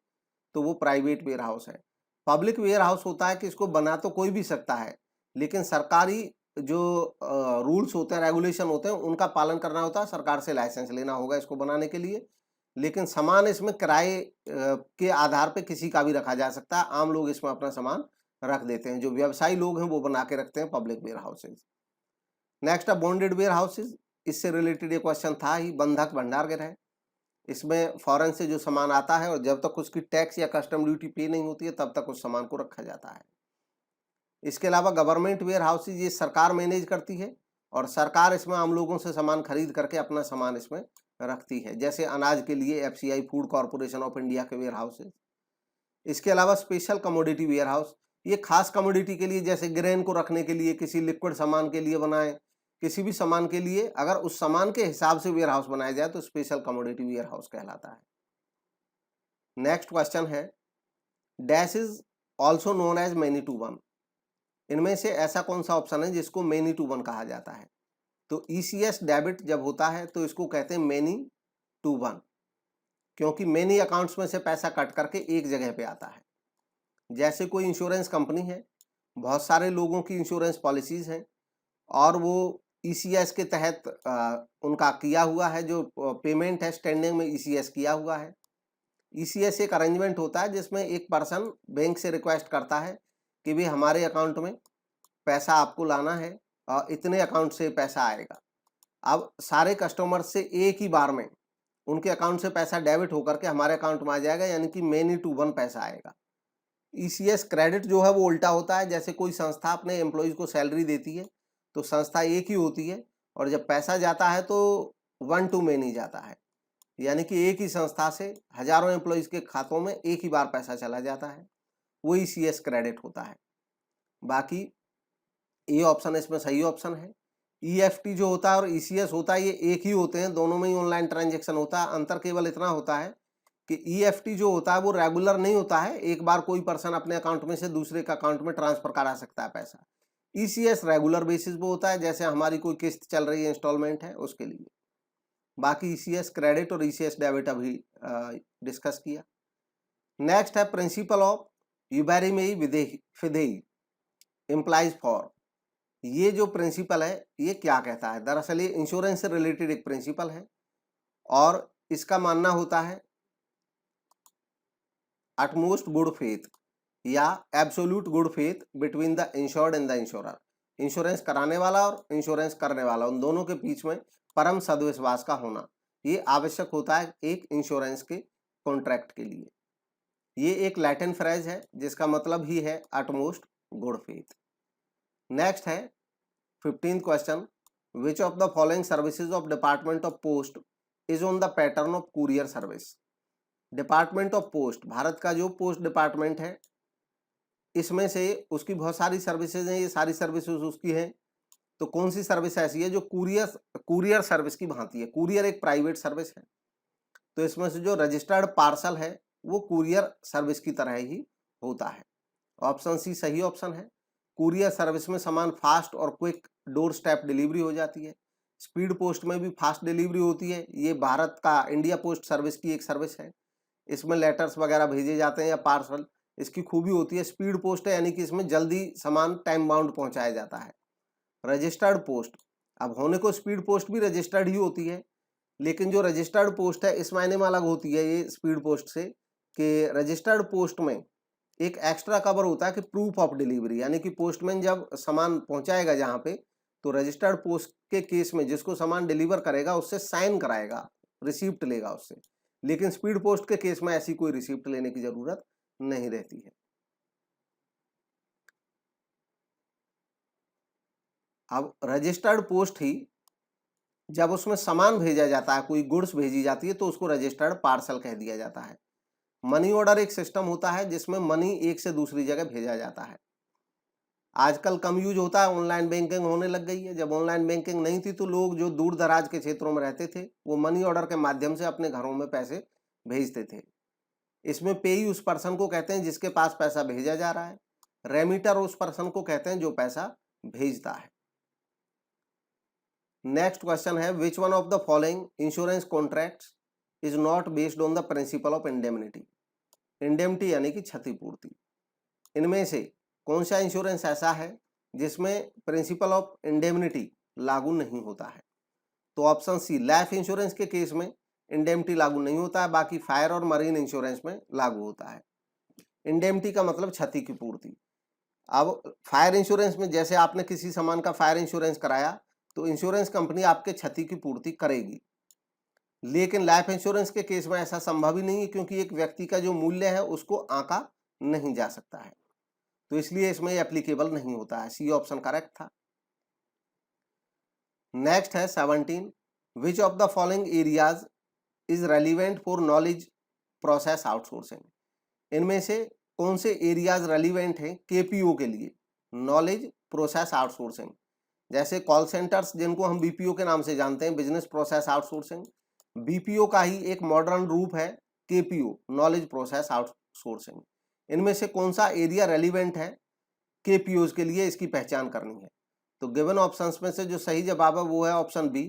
तो वो प्राइवेट वेयर हाउस है। पब्लिक वेयर हाउस होता है कि इसको बना तो कोई भी सकता है, लेकिन सरकारी जो रूल्स होते हैं, रेगुलेशन होते हैं, उनका पालन करना होता है, सरकार से लाइसेंस लेना होगा इसको बनाने के लिए। लेकिन सामान इसमें किराए के आधार पे किसी का भी रखा जा सकता है, आम लोग इसमें अपना सामान रख देते हैं, जो व्यवसायी लोग हैं वो बना के रखते हैं पब्लिक वेयर हाउसेज। नेक्स्ट है बॉन्डेड वेयर हाउसेज, इससे रिलेटेड एक क्वेश्चन था ही, बंधक भंडार गृह है। इसमें फॉरेन से जो सामान आता है और जब तक उसकी टैक्स या कस्टम ड्यूटी पे नहीं होती है तब तक उस सामान को रखा जाता है। इसके अलावा गवर्नमेंट वेयर हाउसेज, ये सरकार मैनेज करती है और सरकार इसमें आम लोगों से सामान खरीद करके अपना सामान इसमें रखती है, जैसे अनाज के लिए FCI, food corporation of India के वेयर हाउसेज। इसके अलावा स्पेशल कमोडिटी वेयर हाउस, ये खास कमोडिटी के लिए, जैसे ग्रेन को रखने के लिए, किसी लिक्विड सामान के लिए बनाए, किसी भी सामान के लिए अगर उस सामान के हिसाब से वेयर हाउस बनाया जाए तो स्पेशल कमोडिटी वेयर हाउस कहलाता है। नेक्स्ट क्वेश्चन है, dash is also known as many to one. इनमें से ऐसा कौन सा ऑप्शन है जिसको मैनी टू वन कहा जाता है? तो ईसीएस डेबिट जब होता है तो इसको कहते हैं मैनी टू वन, क्योंकि मैनी अकाउंट्स में से पैसा कट करके एक जगह पे आता है। जैसे कोई इंश्योरेंस कंपनी है, बहुत सारे लोगों की इंश्योरेंस पॉलिसीज हैं और वो ईसीएस के तहत उनका किया हुआ है, जो पेमेंट है स्टैंडिंग में ईसीएस किया हुआ है। ईसीएस एक अरेंजमेंट होता है जिसमें एक पर्सन बैंक से रिक्वेस्ट करता है कि भी हमारे अकाउंट में पैसा आपको लाना है और इतने अकाउंट से पैसा आएगा। अब सारे कस्टमर से एक ही बार में उनके अकाउंट से पैसा डेबिट होकर के हमारे अकाउंट में आ जाएगा, यानी कि मैनी टू वन पैसा आएगा। ईसीएस क्रेडिट जो है वो उल्टा होता है, जैसे कोई संस्था अपने एम्प्लॉयज को सैलरी देती है तो संस्था एक ही होती है और जब पैसा जाता है तो वन टू मैनी जाता है, यानी कि एक ही संस्था से हजारों एम्प्लॉयज के खातों में एक ही बार पैसा चला जाता है, वो ईसीएस क्रेडिट होता है। बाकी ये ऑप्शन इसमें सही ऑप्शन है। ईएफटी जो होता है और ईसीएस होता है ये एक ही होते हैं, दोनों में ही ऑनलाइन ट्रांजैक्शन होता है। अंतर केवल इतना होता है कि ईएफटी जो होता है वो रेगुलर नहीं होता है, एक बार कोई पर्सन अपने अकाउंट में से दूसरे के अकाउंट में ट्रांसफर करा सकता है पैसा। ईसीएस रेगुलर बेसिस पे होता है, जैसे हमारी कोई किस्त चल रही है, इंस्टॉलमेंट है, उसके लिए। बाकी ईसीएस क्रेडिट और ईसीएस डेबिट अभी डिस्कस किया। नेक्स्ट है प्रिंसिपल ऑफ यूबेरिमेई फिदेई इम्प्लाइज फॉर। ये जो प्रिंसिपल है ये क्या कहता है? दरअसल ये इंश्योरेंस से रिलेटेड एक प्रिंसिपल है और इसका मानना होता है अटमोस्ट गुड फेथ या absolute good faith between the insured and the insurer. Insurance कराने वाला और इंश्योरेंस करने वाला, उन दोनों के बीच में परम सद्विश्वास का होना ये आवश्यक होता है एक इंश्योरेंस के कॉन्ट्रैक्ट के लिए। ये एक लैटिन फ्रेज है जिसका मतलब ही है अटमोस्ट गुड फेथ। नेक्स्ट है 15th question, which of the following services of department of post is on the pattern of courier service. Department of post, Bharat का जो पोस्ट डिपार्टमेंट है, इसमें से उसकी बहुत सारी सर्विसेज हैं, ये सारी सर्विसेज उसकी हैं, तो कौन सी सर्विस ऐसी है जो कुरियर सर्विस की भांति है? कुरियर एक प्राइवेट सर्विस है, तो इसमें से जो रजिस्टर्ड पार्सल है वो कुरियर सर्विस की तरह ही होता है। ऑप्शन सी सही ऑप्शन है। कुरियर सर्विस में सामान फास्ट और क्विक डोर स्टेप डिलीवरी हो जाती है। स्पीड पोस्ट में भी फास्ट डिलीवरी होती है, ये भारत का इंडिया पोस्ट सर्विस की एक सर्विस है, इसमें लेटर्स वगैरह भेजे जाते हैं या पार्सल। इसकी खूबी होती है स्पीड पोस्ट है, यानी कि इसमें जल्दी सामान टाइम बाउंड पहुंचाया जाता है। रजिस्टर्ड पोस्ट, अब होने को स्पीड पोस्ट भी रजिस्टर्ड ही होती है, लेकिन जो रजिस्टर्ड पोस्ट है इस मायने में अलग होती है ये स्पीड पोस्ट से कि रजिस्टर्ड पोस्ट में एक एक्स्ट्रा कवर होता है कि प्रूफ ऑफ डिलीवरी, यानी कि पोस्टमैन जब सामान पहुंचाएगा जहां पे, तो रजिस्टर्ड पोस्ट के केस में जिसको सामान डिलीवर करेगा उससे साइन कराएगा, रिसिप्ट लेगा उससे। लेकिन स्पीड पोस्ट के केस में ऐसी कोई रिसिप्ट लेने की जरूरत नहीं रहती है। अब रजिस्टर्ड पोस्ट ही जब उसमें सामान भेजा जाता है, कोई गुड्स भेजी जाती है, तो उसको रजिस्टर्ड पार्सल कह दिया जाता है। मनी ऑर्डर एक सिस्टम होता है जिसमें मनी एक से दूसरी जगह भेजा जाता है। आजकल कम यूज होता है, ऑनलाइन बैंकिंग होने लग गई है। जब ऑनलाइन बैंकिंग नहीं थी तो लोग जो दूर दराज के क्षेत्रों में रहते थे वो मनी ऑर्डर के माध्यम से अपने घरों में पैसे भेजते थे। इसमें पेई उस पर्सन को कहते हैं जिसके पास पैसा भेजा जा रहा है, रेमिटर उस पर्सन को कहते हैं जो पैसा भेजता है। नेक्स्ट क्वेश्चन है, which one of the following insurance contracts is not based on the principle of indemnity. Indemnity यानी कि क्षतिपूर्ति। इनमें से कौन सा इंश्योरेंस ऐसा है जिसमें प्रिंसिपल ऑफ इंडेमनिटी लागू नहीं होता है? तो ऑप्शन सी, लाइफ इंश्योरेंस के केस में इंडेमनिटी लागू नहीं होता है, बाकी फायर और मरीन इंश्योरेंस में लागू होता है। इंडेमनिटी का मतलब क्षति की पूर्ति। अब फायर इंश्योरेंस में जैसे आपने किसी सामान का फायर इंश्योरेंस कराया तो इंश्योरेंस कंपनी आपके क्षति की पूर्ति करेगी, लेकिन लाइफ इंश्योरेंस के केस में ऐसा संभव ही नहीं है, क्योंकि एक व्यक्ति का जो मूल्य है उसको आंका नहीं जा सकता है, तो इसलिए इसमें एप्लीकेबल नहीं होता है। सी ऑप्शन करेक्ट था। नेक्स्ट है 17, विच of the following areas is relevant for knowledge process outsourcing. इनमें से कौन से एरियाज रेलिवेंट हैं केपीओ के लिए, नॉलेज प्रोसेस आउटसोर्सिंग? जैसे कॉल सेंटर्स जिनको हम बीपीओ के नाम से जानते हैं, बिजनेस प्रोसेस आउटसोर्सिंग, बीपीओ का ही एक मॉडर्न रूप है केपीओ, नॉलेज प्रोसेस आउटसोर्सिंग। इनमें से कौन सा एरिया रेलिवेंट है केपीओज के लिए, इसकी पहचान करनी है। तो गिवन ऑप्शंस में से जो सही जवाब है वो है option B,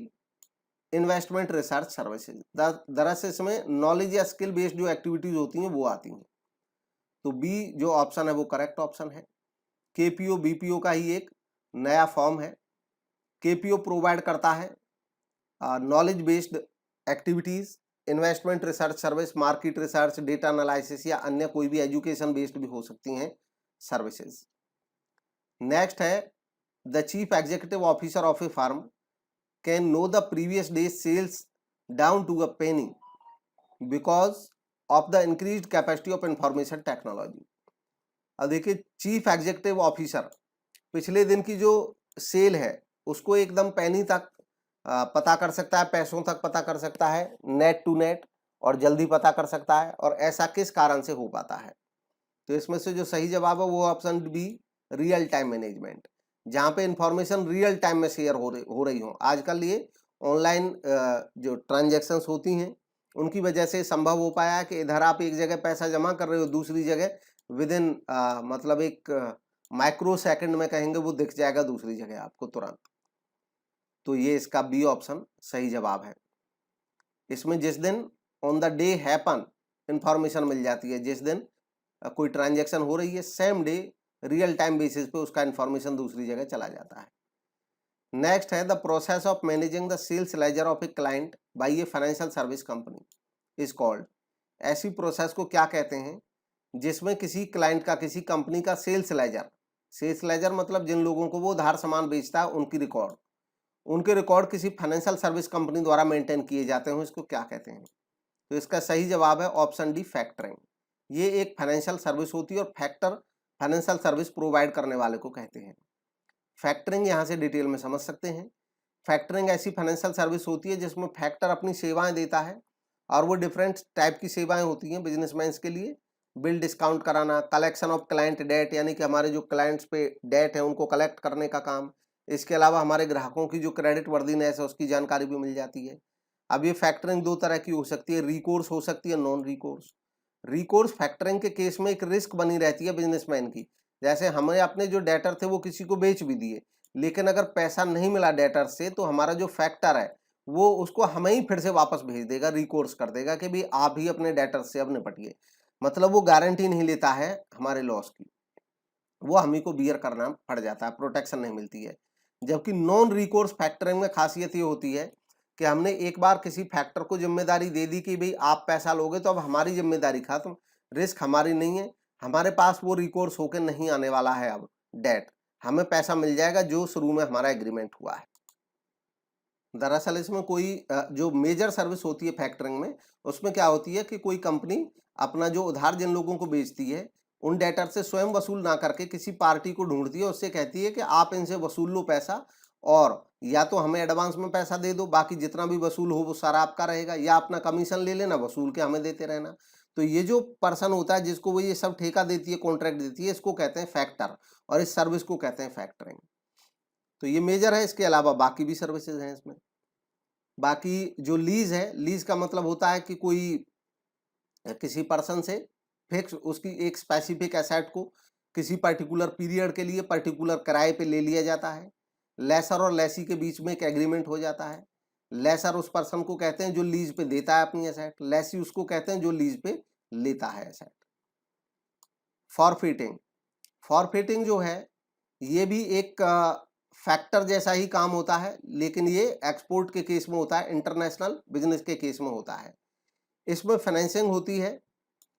investment research services. दरअसल इसमें नॉलेज या स्किल बेस्ड जो एक्टिविटीज होती हैं वो आती हैं, तो बी जो ऑप्शन है वो करेक्ट ऑप्शन है। केपीओ बीपीओ का ही एक नया फॉर्म है। केपीओ प्रोवाइड करता है knowledge based activities, investment research service, market research, data analysis या अन्य कोई भी एजुकेशन बेस्ड भी हो सकती हैं सर्विसेज। नेक्स्ट है, the chief executive officer of a firm can know the previous day sales down to a penny because of the increased capacity of information technology. अब देखिए, चीफ एग्जीक्यूटिव ऑफिसर पिछले दिन की जो सेल है उसको एकदम पेनी तक पता कर सकता है, पैसों तक पता कर सकता है, नेट टू नेट, और जल्दी पता कर सकता है। और ऐसा किस कारण से हो पाता है? तो इसमें से जो सही जवाब है वो option B, real time management, जहां पे इंफॉर्मेशन रियल टाइम में शेयर हो रही हो। आजकल ये ऑनलाइन जो ट्रांजैक्शंस होती हैं उनकी वजह से संभव हो पाया है कि इधर आप एक जगह पैसा जमा कर रहे हो, दूसरी जगह विद इन मतलब एक माइक्रो सेकंड में कहेंगे वो दिख जाएगा दूसरी जगह आपको तुरंत। तो ये इसका बी ऑप्शन सही जवाब है। इसमें जिस दिन on the day happen information मिल जाती है, जिस दिन कोई ट्रांजैक्शन हो रही है same day real time basis पे उसका इंफॉर्मेशन दूसरी जगह चला जाता है। नेक्स्ट है, the process of managing the sales ledger of a client by a financial service company is called. ऐसी प्रोसेस को क्या कहते हैं जिसमें किसी क्लाइंट का, किसी कंपनी का सेल्स लेजर मतलब जिन लोगों को वो उधार सामान बेचता है उनके रिकॉर्ड किसी फाइनेंशियल सर्विस कंपनी द्वारा मेंटेन किए जाते हैं, इसको क्या कहते हैं? तो इसका सही जवाब है ऑप्शन डी, फैक्टरिंग। ये एक फाइनेंशियल सर्विस होती है और फैक्टर फाइनेंशियल सर्विस प्रोवाइड करने वाले को कहते हैं। फैक्टरिंग यहाँ से डिटेल में समझ सकते हैं। फैक्टरिंग ऐसी फाइनेंशियल सर्विस होती है जिसमें फैक्टर अपनी सेवाएं देता है, और वो डिफरेंट टाइप की सेवाएं होती हैं बिजनेसमैन के लिए। बिल डिस्काउंट कराना, कलेक्शन ऑफ क्लाइंट डेट, यानी कि हमारे जो क्लाइंट्स पे डेट है उनको कलेक्ट करने का काम। इसके अलावा हमारे ग्राहकों की जो क्रेडिट वर्दीनेस है उसकी जानकारी भी मिल जाती है। अब ये फैक्टरिंग दो तरह की हो सकती है, रिकोर्स हो सकती है, नॉन रिकोर्स। रिकोर्स फैक्टरिंग के केस में एक रिस्क बनी रहती है बिजनेसमैन की। जैसे हमें अपने जो डेटर थे वो किसी को बेच भी दिए, लेकिन अगर पैसा नहीं मिला डेटर से तो हमारा जो फैक्टर है वो उसको हमें ही फिर से वापस भेज देगा, रिकोर्स कर देगा कि भाई आप ही अपने डेटर से अब निपटिए। मतलब वो गारंटी नहीं लेता है हमारे लॉस की, वो हम ही को बियर करना पड़ जाता है, प्रोटेक्शन नहीं मिलती है। जबकि नॉन रिकोर्स फैक्टरिंग में खासियत ये होती है कि हमने एक बार किसी फैक्टर को जिम्मेदारी दे दी कि भाई आप पैसा लोगे तो अब हमारी जिम्मेदारी खत्म, रिस्क हमारी नहीं है, हमारे पास वो रिकोर्स होकर नहीं आने वाला है। अब डेट, हमें पैसा मिल जाएगा जो शुरू में हमारा एग्रीमेंट हुआ है। दरअसल इसमें कोई जो मेजर सर्विस होती है फैक्टरिंग में, उसमें क्या होती है कि कोई कंपनी अपना जो उधार जिन लोगों को बेचती है उन डेटर से स्वयं वसूल ना करके किसी पार्टी को ढूंढती है, उससे कहती है कि आप इनसे वसूल लो पैसा, और या तो हमें एडवांस में पैसा दे दो, बाकी जितना भी वसूल हो वो सारा आपका रहेगा, या अपना कमीशन ले लेना, वसूल के हमें देते रहना। तो ये जो पर्सन होता है जिसको वो ये सब ठेका देती है, कॉन्ट्रैक्ट देती है, इसको कहते हैं फैक्टर, और इस सर्विस को कहते हैं फैक्टरिंग। तो ये मेजर है, इसके अलावा बाकी भी सर्विसेज हैं इसमें। बाकी जो लीज है, लीज का मतलब होता है कि कोई किसी पर्सन से फिक्स उसकी एक स्पेसिफिक एसेट को किसी पर्टिकुलर पीरियड के लिए पर्टिकुलर किराए पे ले लिया जाता है। लेसर और लेसी के बीच में एक एग्रीमेंट हो जाता है। लेसर उस पर्सन को कहते हैं जो लीज पे देता है अपनी एसेट, लेसी उसको कहते हैं जो लीज पे लेता है एसेट। फॉरफिटिंग, फॉरफिटिंग जो है ये भी एक फैक्टर जैसा ही काम होता है, लेकिन ये एक्सपोर्ट के केस में होता है, इंटरनेशनल बिजनेस के केस में होता है। इसमें फाइनेंसिंग होती है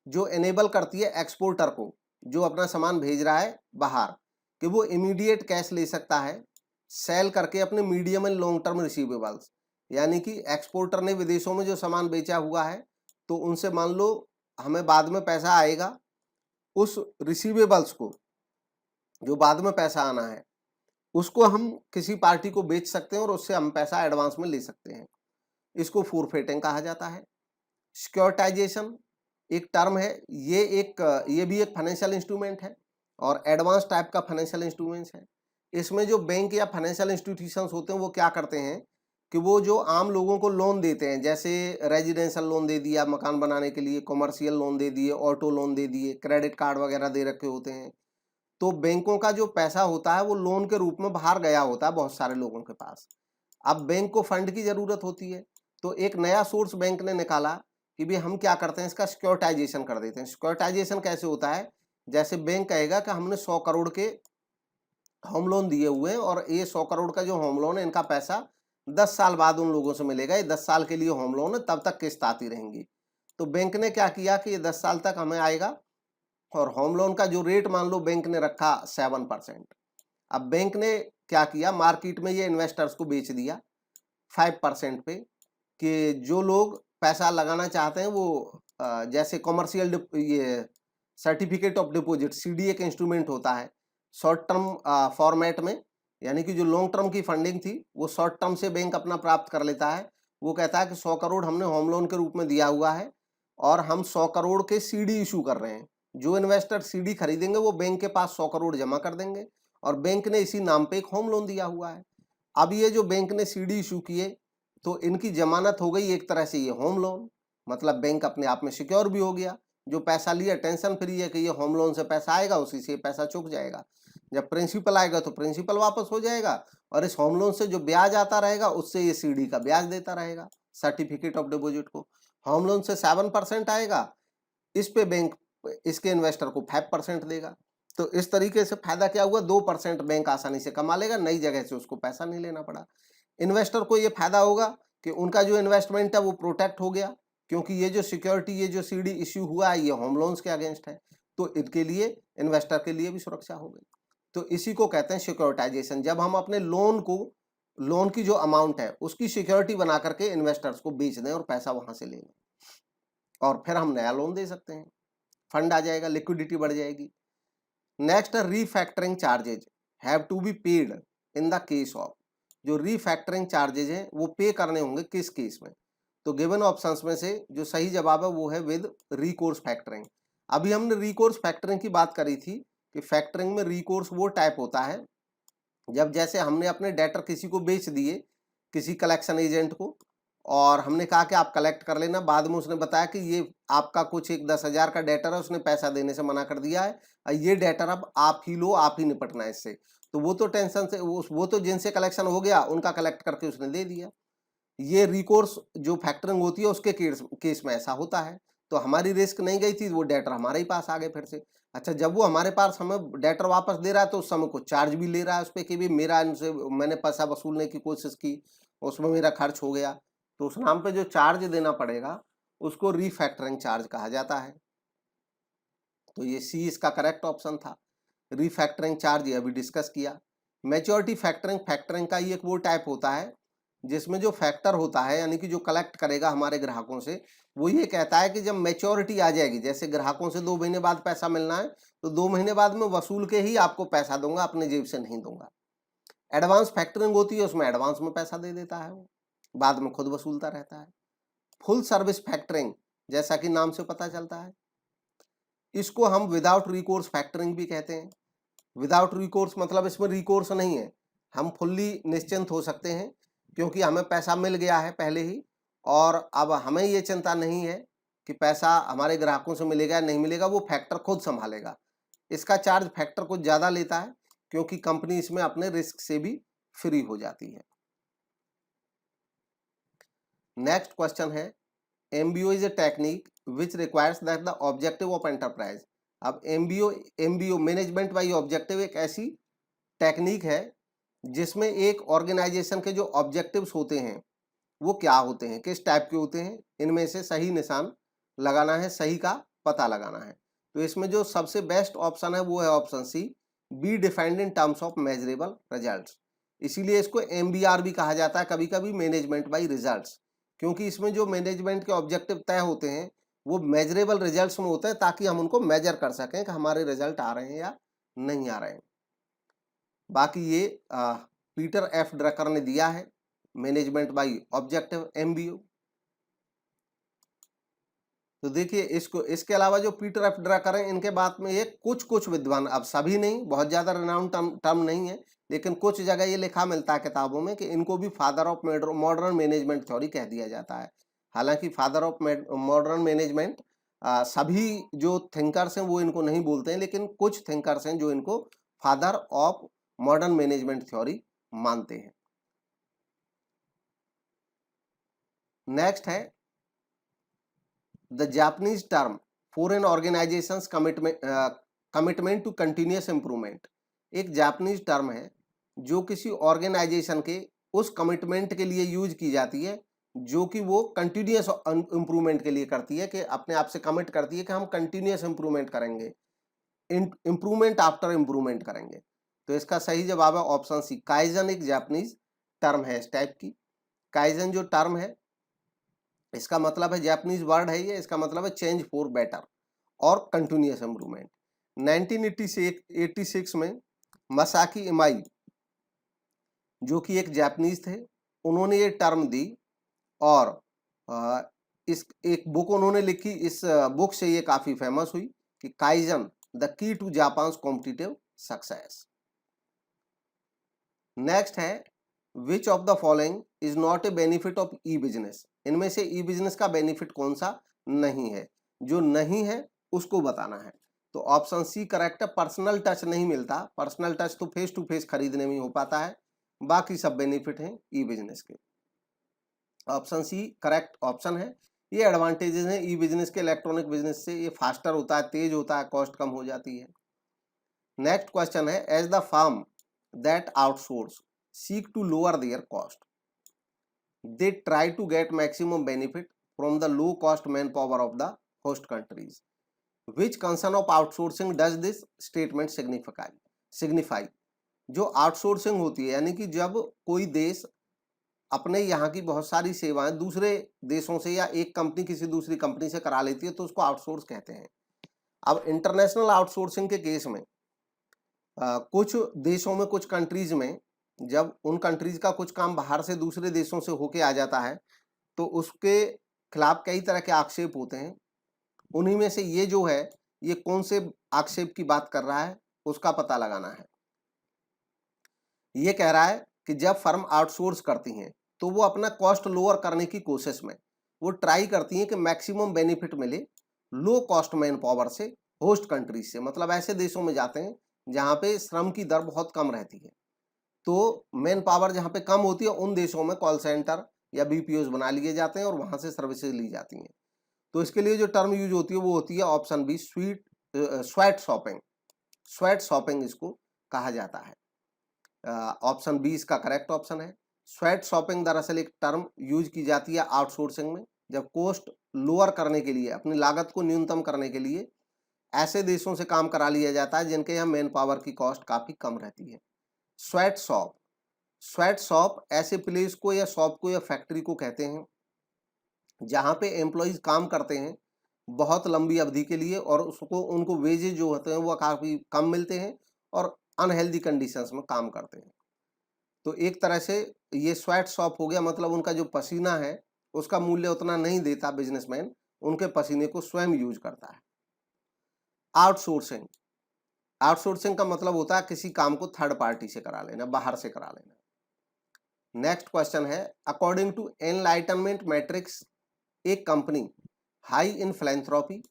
जो एनेबल करती है एक्सपोर्टर को, जो अपना सामान भेज रहा है बाहर, कि वो इमीडिएट कैश ले सकता है सेल करके अपने medium and long term receivables. यानी कि एक्सपोर्टर ने विदेशों में जो सामान बेचा हुआ है तो उनसे मान लो हमें बाद में पैसा आएगा, उस रिसीवेबल्स को जो बाद में पैसा आना है उसको हम किसी पार्टी को बेच सकते हैं और उससे हम पैसा एडवांस में ले सकते हैं। इसको फोरफेटिंग कहा जाता है। सिक्योरिटाइजेशन एक टर्म है, ये भी एक फाइनेंशियल इंस्ट्रूमेंट है और एडवांस टाइप का फाइनेंशियल इंस्ट्रूमेंट है। इसमें जो बैंक या फाइनेंशियल इंस्टीट्यूशंस होते हैं वो क्या करते हैं कि वो जो आम लोगों को लोन देते हैं, जैसे रेजिडेंशियल लोन दे दिया मकान बनाने के लिए, कॉमर्शियल लोन दे दिए, ऑटो लोन दे दिए, क्रेडिट कार्ड वगैरह दे रखे होते हैं, तो बैंकों का जो पैसा होता है वो लोन के रूप में बाहर गया होता है बहुत सारे लोगों के पास। अब बैंक को फंड की जरूरत होती है, तो एक नया सोर्स बैंक ने निकाला कि भी हम क्या करते हैं, इसका सिक्योरिटाइजेशन कर देते हैं। सिक्योरिटाइजेशन कैसे होता है, जैसे बैंक कहेगा कि हमने 100 करोड़ के होम लोन दिए हुए हैं और ये 100 करोड़ का जो होम लोन है इनका पैसा 10 साल बाद उन लोगों से मिलेगा, ये 10 साल के लिए होम लोन है, तब तक किस्त आती रहेंगी। तो बैंक ने क्या किया कि ये 10 साल तक हमें आएगा, और होम लोन का जो रेट मान लो बैंक ने रखा 7%। अब बैंक ने क्या किया, मार्केट में ये इन्वेस्टर्स को बेच दिया 5% पे, कि जो लोग पैसा लगाना चाहते हैं वो जैसे कॉमर्शियल ये सर्टिफिकेट ऑफ डिपॉजिट, सीडी एक इंस्ट्रूमेंट होता है शॉर्ट टर्म फॉर्मेट में, यानी कि जो लॉन्ग टर्म की फंडिंग थी वो शॉर्ट टर्म से बैंक अपना प्राप्त कर लेता है। वो कहता है कि 100 करोड़ हमने होम लोन के रूप में दिया हुआ है और हम 100 करोड़ के सीडी इशू कर रहे हैं। जो इन्वेस्टर सीडी खरीदेंगे वो बैंक के पास 100 करोड़ जमा कर देंगे और बैंक ने इसी नाम पे एक होम लोन दिया हुआ है। अब ये जो बैंक ने सीडी इशू किए तो इनकी जमानत हो गई एक तरह से ये होम लोन, मतलब बैंक अपने आप में सिक्योर भी हो गया। जो पैसा लिया टेंशन फ्री है कि ये होम लोन से पैसा आएगा, उसी से पैसा चुक जाएगा। जब प्रिंसिपल आएगा तो प्रिंसिपल वापस हो जाएगा और इस होम लोन से जो ब्याज आता रहेगा उससे ये सीडी का ब्याज देता रहेगा सर्टिफिकेट ऑफ डिपॉजिट को। होम लोन से 7% आएगा, इस पे बैंक इसके इन्वेस्टर को 5% देगा। तो इस तरीके से फायदा क्या हुआ, 2% बैंक आसानी से कमा लेगा, नई जगह से उसको पैसा नहीं लेना पड़ा। इन्वेस्टर को ये फायदा होगा कि उनका जो इन्वेस्टमेंट है वो प्रोटेक्ट हो गया, क्योंकि ये जो सिक्योरिटी, ये जो सीडी इश्यू हुआ है ये होम लोन्स के अगेंस्ट है, तो इनके लिए इन्वेस्टर के लिए भी सुरक्षा हो गई। तो इसी को कहते हैं सिक्योरिटाइजेशन, जब हम अपने लोन को, लोन की जो अमाउंट है उसकी सिक्योरिटी बना करके इन्वेस्टर्स को बेच दें और पैसा वहां से ले लें, और फिर हम नया लोन दे सकते हैं, फंड आ जाएगा, लिक्विडिटी बढ़ जाएगी। Next, refactoring charges have to be paid in the case of, जो रीफैक्टरिंग चार्जेज हैं वो पे करने होंगे किस केस में। तो गिवन ऑप्शंस में से जो सही जवाब है वो है विद रिकोर्स फैक्टरिंग। अभी हमने रिकोर्स फैक्टरिंग की बात करी थी कि फैक्टरिंग में रिकोर्स वो टाइप होता है जब जैसे हमने अपने डेटर किसी को बेच दिए, किसी कलेक्शन एजेंट को, और हमने कहा कि आप कलेक्ट कर लेना, बाद में उसने बताया कि ये आपका कुछ एक 10,000 का डेटर है, उसने पैसा देने से मना कर दिया है, ये डेटर अब आप ही लो, आप ही निपटना है इससे। तो वो तो टेंशन से वो तो जिनसे कलेक्शन हो गया उनका कलेक्ट करके उसने दे दिया। ये रिकोर्स जो फैक्टरिंग होती है उसके केस में ऐसा होता है। तो हमारी रिस्क नहीं गई थी, वो डेटर हमारे ही पास आ गए फिर से। अच्छा, जब वो हमारे पास हमें डेटर वापस दे रहा है तो उस समय कुछ चार्ज भी ले रहा है उस पर कि भी मेरा इनसे मैंने पैसा वसूलने की कोशिश की, उसमें मेरा खर्च हो गया, तो उस नाम पे जो चार्ज देना पड़ेगा उसको रीफैक्टरिंग चार्ज कहा जाता है। तो ये सी इसका करेक्ट ऑप्शन था। रीफैक्टरिंग चार्ज ये अभी डिस्कस किया। मैच्योरिटी फैक्टरिंग, फैक्टरिंग का ये एक वो टाइप होता है जिसमें जो फैक्टर होता है यानी कि जो कलेक्ट करेगा हमारे ग्राहकों से, वो ये कहता है कि जब मैच्योरिटी आ जाएगी, जैसे ग्राहकों से 2 महीने बाद पैसा मिलना है तो 2 महीने बाद में वसूल के ही आपको पैसा दूंगा, अपने जेब से नहीं दूंगा। एडवांस फैक्टरिंग होती है, उसमें एडवांस में पैसा दे देता है वो, बाद में खुद वसूलता रहता है। फुल सर्विस फैक्टरिंग, जैसा कि नाम से पता चलता है, इसको हम विदाउट रिकोर्स फैक्टरिंग भी कहते हैं। विदाउट रिकोर्स मतलब इसमें रिकोर्स नहीं है, हम फुल्ली निश्चिंत हो सकते हैं क्योंकि हमें पैसा मिल गया है पहले ही, और अब हमें ये चिंता नहीं है कि पैसा हमारे ग्राहकों से मिलेगा या नहीं मिलेगा, वो फैक्टर खुद संभालेगा। इसका चार्ज फैक्टर कुछ ज़्यादा लेता है क्योंकि कंपनी इसमें अपने रिस्क से भी फ्री हो जाती है। नेक्स्ट क्वेश्चन है, MBO is a technique which requires that the objective of enterprise. अब MBO मैनेजमेंट बाई ऑब्जेक्टिव एक ऐसी टेक्निक है जिसमें एक ऑर्गेनाइजेशन के जो ऑब्जेक्टिव्स होते हैं वो क्या होते हैं, किस टाइप के होते हैं, इनमें से सही निशान लगाना है, सही का पता लगाना है। तो इसमें जो सबसे बेस्ट ऑप्शन है वो है option C, be defined in terms of measurable results. इसीलिए इसको MBR भी कहा जाता है कभी कभी, मैनेजमेंट बाई रिजल्ट्स, क्योंकि इसमें जो मैनेजमेंट के ऑब्जेक्टिव तय होते हैं वो मेजरेबल रिजल्ट्स में होते हैं ताकि हम उनको मेजर कर सकें कि हमारे रिजल्ट आ रहे हैं या नहीं आ रहे हैं। बाकी ये पीटर एफ ड्रकर ने दिया है, मैनेजमेंट बाई ऑब्जेक्टिव MBO। तो देखिए इसको, इसके अलावा जो पीटर एफ ड्रकर हैं इनके बात में ये कुछ विद्वान, अब सभी नहीं, बहुत ज्यादा रिनाउंड टर्म नहीं है, लेकिन कुछ जगह ये लिखा मिलता है किताबों में कि इनको भी father of modern management theory कह दिया जाता है। हालांकि फादर ऑफ मॉडर्न मैनेजमेंट सभी जो थिंकर्स हैं वो इनको नहीं बोलते हैं, लेकिन कुछ थिंकर्स हैं जो इनको father of modern management theory मानते हैं। नेक्स्ट है the Japanese term for an organisation's commitment to continuous improvement. एक जापानीज टर्म है जो किसी ऑर्गेनाइजेशन के उस कमिटमेंट के लिए यूज की जाती है जो कि वो कंटिन्यूअस इंप्रूवमेंट के लिए करती है, कि अपने आप से कमिट करती है कि हम कंटिन्यूअस इंप्रूवमेंट करेंगे, इंप्रूवमेंट आफ्टर इंप्रूवमेंट करेंगे। तो इसका सही जवाब है ऑप्शन सी, काइजन एक जापानीज टर्म है इस टाइप की। काइजन जो टर्म है इसका मतलब है, जापानीज वर्ड है ये, इसका मतलब है चेंज फॉर बेटर और कंटिन्यूअस इंप्रूवमेंट। 1986 में मसाकी इमाई जो कि एक जापानीज थे, उन्होंने ये टर्म दी और इस एक बुक उन्होंने लिखी, इस बुक से ये काफी फेमस हुई कि kaizen the key to Japan competitive success. Next है which of the following is not a benefit of E business. इनमें से ई बिजनेस का बेनिफिट कौन सा नहीं है, जो नहीं है उसको बताना है। तो ऑप्शन सी करेक्ट है, पर्सनल टच नहीं मिलता, पर्सनल टच तो फेस टू फेस खरीदने में हो पाता है, बाकी सब बेनिफिट हैं ई बिजनेस के। ऑप्शन सी करेक्ट ऑप्शन है, ये एडवांटेजेस हैं ई बिजनेस के इलेक्ट्रॉनिक बिजनेस से, ये फास्टर होता है, तेज होता है, कॉस्ट कम हो जाती है। नेक्स्ट क्वेश्चन है, as the firm that outsource seek to lower their cost, they try to get maximum benefit from the low cost manpower of the host countries. Which concern of outsourcing does this statement signify? जो outsourcing होती है यानी कि जब कोई देश अपने यहाँ की बहुत सारी सेवाएं दूसरे देशों से या एक कंपनी किसी दूसरी कंपनी से करा लेती है तो उसको आउटसोर्स कहते हैं। अब इंटरनेशनल आउटसोर्सिंग के केस में कुछ देशों में, कुछ कंट्रीज में, जब उन कंट्रीज का कुछ काम बाहर से दूसरे देशों से होके आ जाता है तो उसके खिलाफ कई तरह के आक्षेप होते हैं। उन्हीं में से ये जो है, ये कौन से आक्षेप की बात कर रहा है उसका पता लगाना है। ये कह रहा है कि जब फर्म आउटसोर्स करती हैं तो वो अपना कॉस्ट लोअर करने की कोशिश में वो ट्राई करती हैं कि मैक्सिमम बेनिफिट मिले लो कॉस्ट मैन पावर से होस्ट कंट्रीज से, मतलब ऐसे देशों में जाते हैं जहाँ पे श्रम की दर बहुत कम रहती है, तो मैन पावर जहाँ पे कम होती है उन देशों में कॉल सेंटर या BPOs बना लिए जाते हैं और वहां से सर्विसेज ली जाती हैं। तो इसके लिए जो टर्म यूज होती है वो होती है option B, sweat shopping. Sweat shopping इसको कहा जाता है। ऑप्शन बी इसका करेक्ट ऑप्शन है। स्वेट शॉपिंग दरअसल एक टर्म यूज की जाती है आउटसोर्सिंग में, जब कॉस्ट लोअर करने के लिए, अपनी लागत को न्यूनतम करने के लिए ऐसे देशों से काम करा लिया जाता है जिनके यहाँ मैन पावर की कॉस्ट काफी कम रहती है। स्वेट शॉप, स्वेट शॉप ऐसे प्लेस को या शॉप को या फैक्ट्री को कहते हैं जहां पे एम्प्लॉयज काम करते हैं बहुत लंबी अवधि के लिए और उसको उनको वेजेज जो होते हैं वो काफी कम मिलते हैं और अनहेल्दी कंडीशंस में काम करते हैं। तो एक तरह से ये स्वेट शॉप हो गया, मतलब उनका जो पसीना है उसका मूल्य उतना नहीं देता बिजनेसमैन, उनके पसीने को स्वयं यूज करता है। आउटसोर्सिंग, आउटसोर्सिंग का मतलब होता है किसी काम को थर्ड पार्टी से करा लेना, बाहर से करा लेना। नेक्स्ट क्वेश्चन है, अकॉर्डिंग टू एनलाइटनमेंट मैट्रिक्स एक company high in philanthropy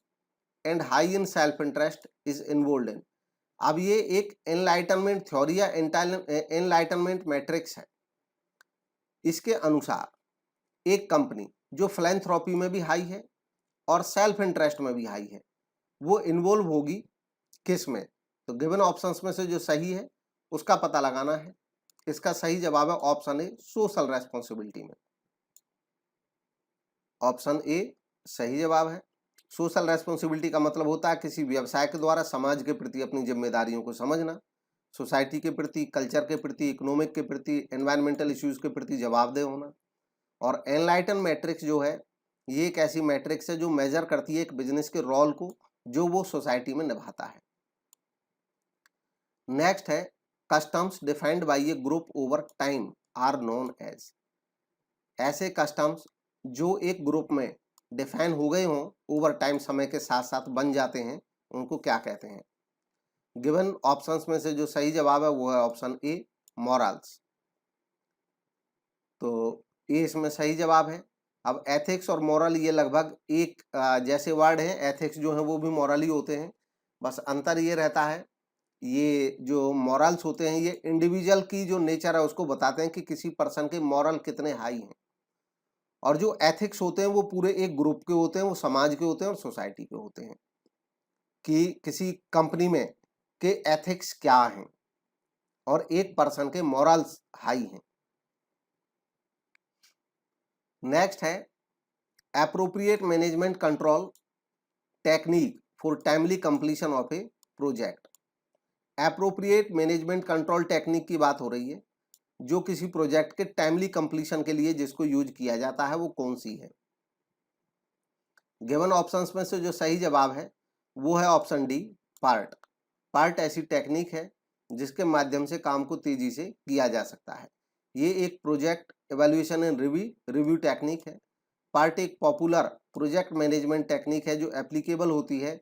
and high in self interest is involved इन। अब ये एक एनलाइटनमेंट थ्योरी या एनलाइटनमेंट मैट्रिक्स है। इसके अनुसार एक कंपनी जो फिलैंथ्रोपी में भी हाई है और सेल्फ इंटरेस्ट में भी हाई है वो इन्वॉल्व होगी किस में? तो गिवन ऑप्शंस में से जो सही है उसका पता लगाना है। इसका सही जवाब है ऑप्शन ए, सोशल रेस्पॉन्सिबिलिटी में। ऑप्शन ए सही जवाब है। सोशल रेस्पॉन्सिबिलिटी का मतलब होता है किसी व्यवसाय के द्वारा समाज के प्रति अपनी जिम्मेदारियों को समझना, सोसाइटी के प्रति, कल्चर के प्रति, इकोनॉमिक के प्रति, एनवायरमेंटल इश्यूज के प्रति जवाबदेह होना। और एनलाइटन मैट्रिक्स जो है ये एक ऐसी मैट्रिक्स है जो मेजर करती है एक बिजनेस के रोल को जो वो सोसाइटी में निभाता है। नेक्स्ट है, customs defined by a group over time are known as. ऐसे कस्टम्स जो एक ग्रुप में डिफाइन हो गए हों, ओवर टाइम समय के साथ साथ बन जाते हैं, उनको क्या कहते हैं? गिवन ऑप्शंस में से जो सही जवाब है वो है ऑप्शन ए, मॉरल्स। तो ये इसमें सही जवाब है। अब एथिक्स और मॉरल ये लगभग एक जैसे वर्ड हैं। एथिक्स जो है वो भी मॉरल ही होते हैं, बस अंतर ये रहता है ये जो मॉरल्स होते हैं ये इंडिविजुअल की जो नेचर है उसको बताते हैं कि किसी पर्सन के मॉरल कितने हाई हैं, और जो एथिक्स होते हैं वो पूरे एक ग्रुप के होते हैं, वो समाज के होते हैं और सोसाइटी के होते हैं कि किसी कंपनी में के एथिक्स क्या हैं और एक पर्सन के मॉरल्स हाई हैं। नेक्स्ट है, appropriate management control technique for timely completion of A project. Appropriate management control technique की बात हो रही है जो किसी प्रोजेक्ट के टाइमली कंप्लीशन के लिए जिसको यूज किया जाता है वो कौन सी है? गिवन ऑप्शंस में से जो सही जवाब है वो है ऑप्शन डी, पार्ट। पार्ट ऐसी टेक्निक है जिसके माध्यम से काम को तेजी से किया जा सकता है। ये एक project evaluation and review technique है। पार्ट एक पॉपुलर प्रोजेक्ट मैनेजमेंट टेक्निक है जो एप्लीकेबल होती है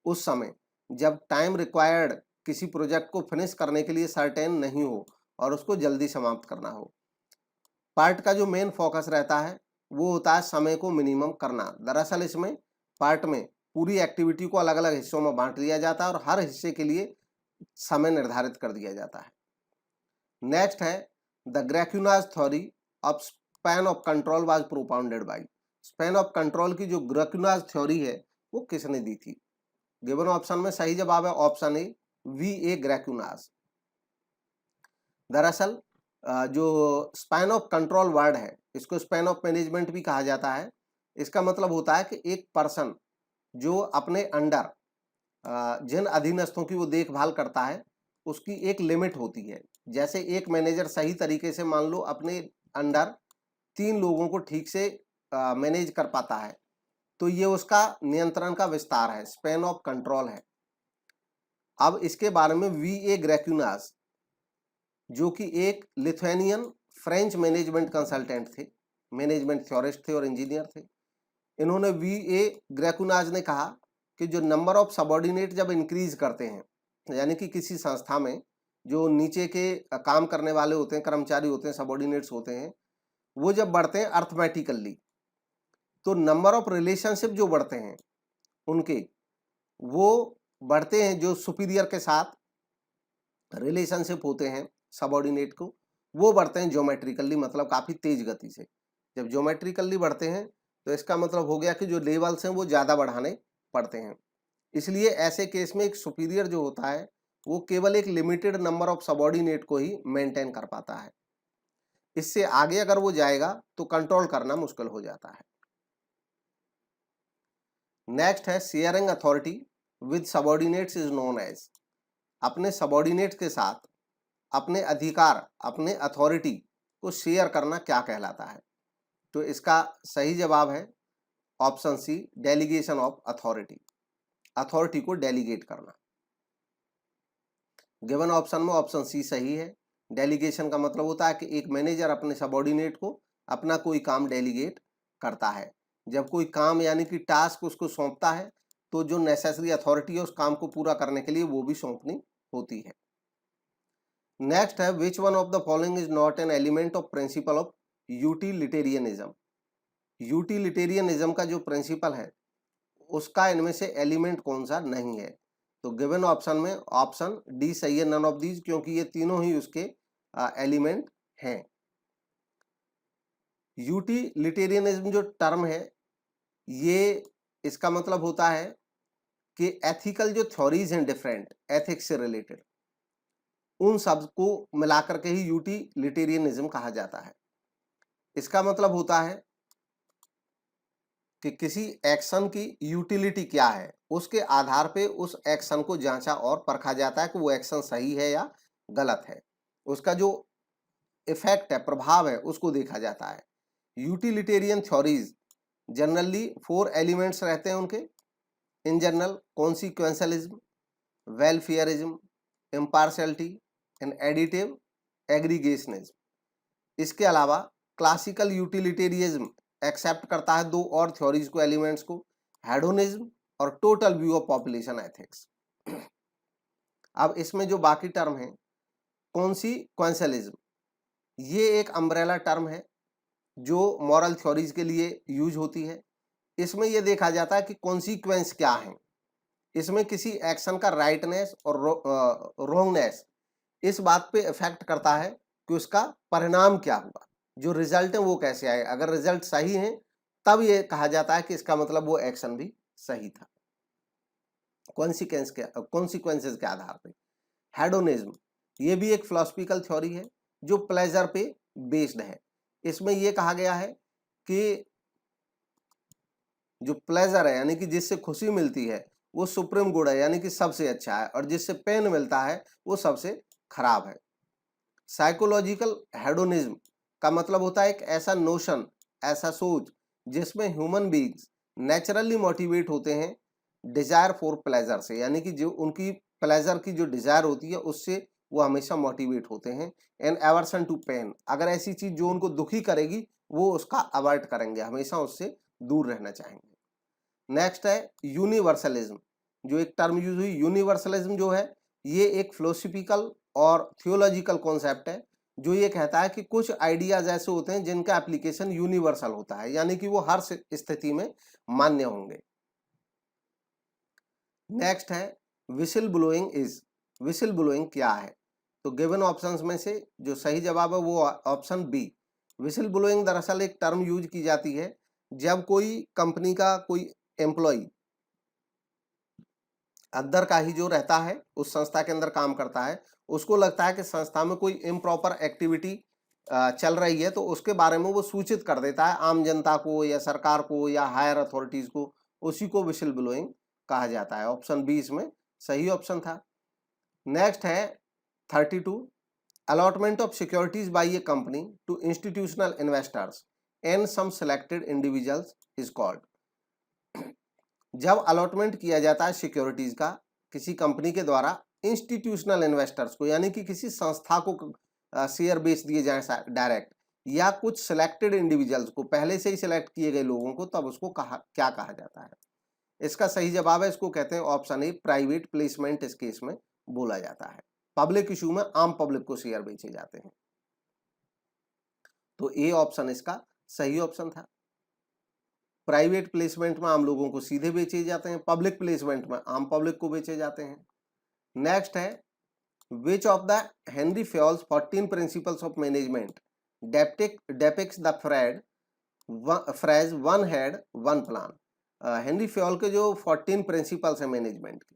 उस समय जब टाइम रिक्वायर्ड किसी प्रोजेक्ट को फिनिश करने के लिए सर्टेन नहीं हो और उसको जल्दी समाप्त करना हो। पार्ट का जो मेन फोकस रहता है वो होता है समय को मिनिमम करना। दरअसल इसमें पार्ट में पूरी एक्टिविटी को अलग अलग हिस्सों में बांट दिया जाता है और हर हिस्से के लिए समय निर्धारित कर दिया जाता है। नेक्स्ट है, the Graicunas theory of span of control was propounded by. Span of control की जो ग्रेक्यूनाज थ्योरी है वो किसने दी थी? गिवन ऑप्शन में सही जवाब है ऑप्शन ए, वी ए ग्रेक्यूनाज। दरअसल जो स्पैन ऑफ कंट्रोल वर्ड है इसको स्पैन ऑफ मैनेजमेंट भी कहा जाता है। इसका मतलब होता है कि एक पर्सन जो अपने अंडर जिन अधीनस्थों की वो देखभाल करता है उसकी एक लिमिट होती है। जैसे एक मैनेजर सही तरीके से मान लो अपने अंडर 3 लोगों को ठीक से मैनेज कर पाता है तो ये उसका नियंत्रण का विस्तार है, स्पैन ऑफ कंट्रोल है। अब इसके बारे में वी ए ग्रेक्यूनाज जो कि एक लिथुआनियन फ्रेंच मैनेजमेंट कंसल्टेंट थे, मैनेजमेंट थ्योरिस्ट थे और इंजीनियर थे। इन्होंने वी ए ग्रेक्यूनाज ने कहा कि जो नंबर ऑफ सबऑर्डिनेट जब इंक्रीज करते हैं, यानी कि किसी संस्था में जो नीचे के काम करने वाले होते हैं, कर्मचारी होते हैं, सबऑर्डिनेट्स होते हैं, वो जब बढ़ते हैं अर्थमेटिकली तो नंबर ऑफ रिलेशनशिप जो बढ़ते हैं उनके वो बढ़ते हैं। जो सुपीरियर के साथ रिलेशनशिप होते हैं सबऑर्डिनेट को वो बढ़ते हैं ज्योमेट्रिकली, मतलब काफी तेज गति से। जब ज्योमेट्रिकली बढ़ते हैं तो इसका मतलब हो गया कि जो लेवल्स हैं वो ज्यादा बढ़ाने पड़ते हैं। इसलिए ऐसे केस में एक सुपीरियर जो होता है वो केवल एक लिमिटेड नंबर ऑफ सबऑर्डिनेट को ही मेंटेन कर पाता है। इससे आगे अगर वो जाएगा तो कंट्रोल करना मुश्किल हो जाता है। नेक्स्ट है, sharing authority with subordinates is known as, अपने सबॉर्डिनेट के साथ अपने अधिकार, अपने अथॉरिटी को शेयर करना क्या कहलाता है? तो इसका सही जवाब है option C, delegation of authority, authority को डेलीगेट करना। गिवन ऑप्शन में ऑप्शन सी सही है। डेलीगेशन का मतलब होता है कि एक मैनेजर अपने सबॉर्डिनेट को अपना कोई काम डेलीगेट करता है। जब कोई काम यानी कि टास्क उसको सौंपता है तो जो नेसेसरी अथॉरिटी है उस काम को पूरा करने के लिए वो भी सौंपनी होती है। नेक्स्ट है, which one of the following is not an element of principle of utilitarianism. Utilitarianism का जो प्रिंसिपल है उसका इनमें से एलिमेंट कौन सा नहीं है? तो गिवन ऑप्शन में ऑप्शन डी सही है, नन ऑफ दीज, क्योंकि ये तीनों ही उसके एलिमेंट हैं। यूटिलिटेरियनिज्म जो टर्म है ये इसका मतलब होता है कि एथिकल जो थ्योरीज हैं डिफरेंट एथिक्स से रिलेटेड, उन सब को मिलाकर के ही यूटिलिटेरियनिज्म कहा जाता है। इसका मतलब होता है कि किसी एक्शन की यूटिलिटी क्या है, उसके आधार पे उस एक्शन को जांचा और परखा जाता है कि वो एक्शन सही है या गलत है। उसका जो इफेक्ट है, प्रभाव है, उसको देखा जाता है। यूटिलिटेरियन थ्योरीज जनरली 4 एलिमेंट्स रहते हैं उनके in general: consequentialism, welfarism, impartiality and additive aggregationism. इसके अलावा क्लासिकल यूटिलिटेरियनिज्म एक्सेप्ट करता है 2 और थ्योरीज को, एलिमेंट्स को, हेडोनिज्म और total view of population ethics. अब इसमें जो बाकी टर्म है, कॉन्सिक्वेंशलिज्म, ये एक अम्ब्रेला टर्म है जो मॉरल थ्योरीज के लिए यूज होती है। इसमें यह देखा जाता है कि कॉन्सिक्वेंस क्या है, इसमें किसी एक्शन का राइटनेस और रॉन्गनेस इस बात पे इफेक्ट करता है कि उसका परिणाम क्या हुआ, जो रिजल्ट है वो कैसे आए। अगर रिजल्ट सही है तब ये कहा जाता है कि इसका मतलब वो एक्शन भी सही था, कॉन्सिक्वेंसेस के आधार पे। हेडोनिज्म, ये भी एक फिलोसफिकल थ्योरी है जो प्लेजर पे बेस्ड है। इसमें यह कहा गया है कि जो प्लेजर है यानी कि जिससे खुशी मिलती है वो सुप्रीम गुड है, यानी कि सबसे अच्छा है, और जिससे पेन मिलता है वो सबसे खराब है। साइकोलॉजिकल हेडोनिज्म का मतलब होता है एक ऐसा नोशन, ऐसा सोच जिसमें ह्यूमन बीइंग्स नेचुरली मोटिवेट होते हैं डिजायर फॉर प्लेजर से, यानी कि जो उनकी प्लेजर की जो डिजायर होती है उससे वो हमेशा मोटिवेट होते हैं। एंड एवर्सन टू पेन, अगर ऐसी चीज जो उनको दुखी करेगी वो उसका अवॉइड करेंगे, हमेशा उससे दूर रहना चाहेंगे। नेक्स्ट है यूनिवर्सलिज्म, जो एक टर्म यूज हुई। यूनिवर्सलिज्म जो है ये एक फिलोसफिकल और थियोलॉजिकल कॉन्सेप्ट है जो ये कहता है कि कुछ आइडियाज ऐसे होते हैं जिनका एप्लीकेशन यूनिवर्सल होता है, यानी कि वो हर स्थिति में मान्य होंगे। नेक्स्ट है whistle blowing is, whistle blowing क्या है? तो गिवन ऑप्शंस में से जो सही जवाब है वो ऑप्शन बी। विसिल ब्लोइंग दरअसल एक टर्म यूज की जाती है जब कोई कंपनी का कोई एम्प्लॉय अंदर का ही जो रहता है, उस संस्था के अंदर काम करता है, उसको लगता है कि संस्था में कोई इम्प्रॉपर एक्टिविटी चल रही है, तो उसके बारे में वो सूचित कर देता है आम जनता को या सरकार को या हायर अथॉरिटीज को, उसी को विसिल ब्लोइंग कहा जाता है। ऑप्शन बी इसमें सही ऑप्शन था। नेक्स्ट है 32, allotment of securities by a company to institutional investors and some selected individuals is called. जब अलॉटमेंट किया जाता है सिक्योरिटीज का किसी कंपनी के द्वारा इंस्टीट्यूशनल इन्वेस्टर्स को, यानी कि किसी संस्था को शेयर बेच दिए जाए डायरेक्ट, या कुछ सिलेक्टेड इंडिविजुअल्स को, पहले से ही सिलेक्ट किए गए लोगों को, तब उसको क्या कहा जाता है? इसका सही जवाब है, इसको कहते हैं ऑप्शन ए, प्राइवेट प्लेसमेंट इस केस में बोला जाता है। पब्लिक इशू में आम पब्लिक को शेयर बेचे जाते हैं, तो ए ऑप्शन इसका सही ऑप्शन था। प्राइवेट प्लेसमेंट में आम लोगों को सीधे बेचे जाते हैं, पब्लिक प्लेसमेंट में आम पब्लिक को बेचे जाते हैं। नेक्स्ट है which of the Henri Fayol's 14 principles of management depicts the phrase one head one plan. Henri Fayol के जो 14 प्रिंसिपल्स हैं मैनेजमेंट के,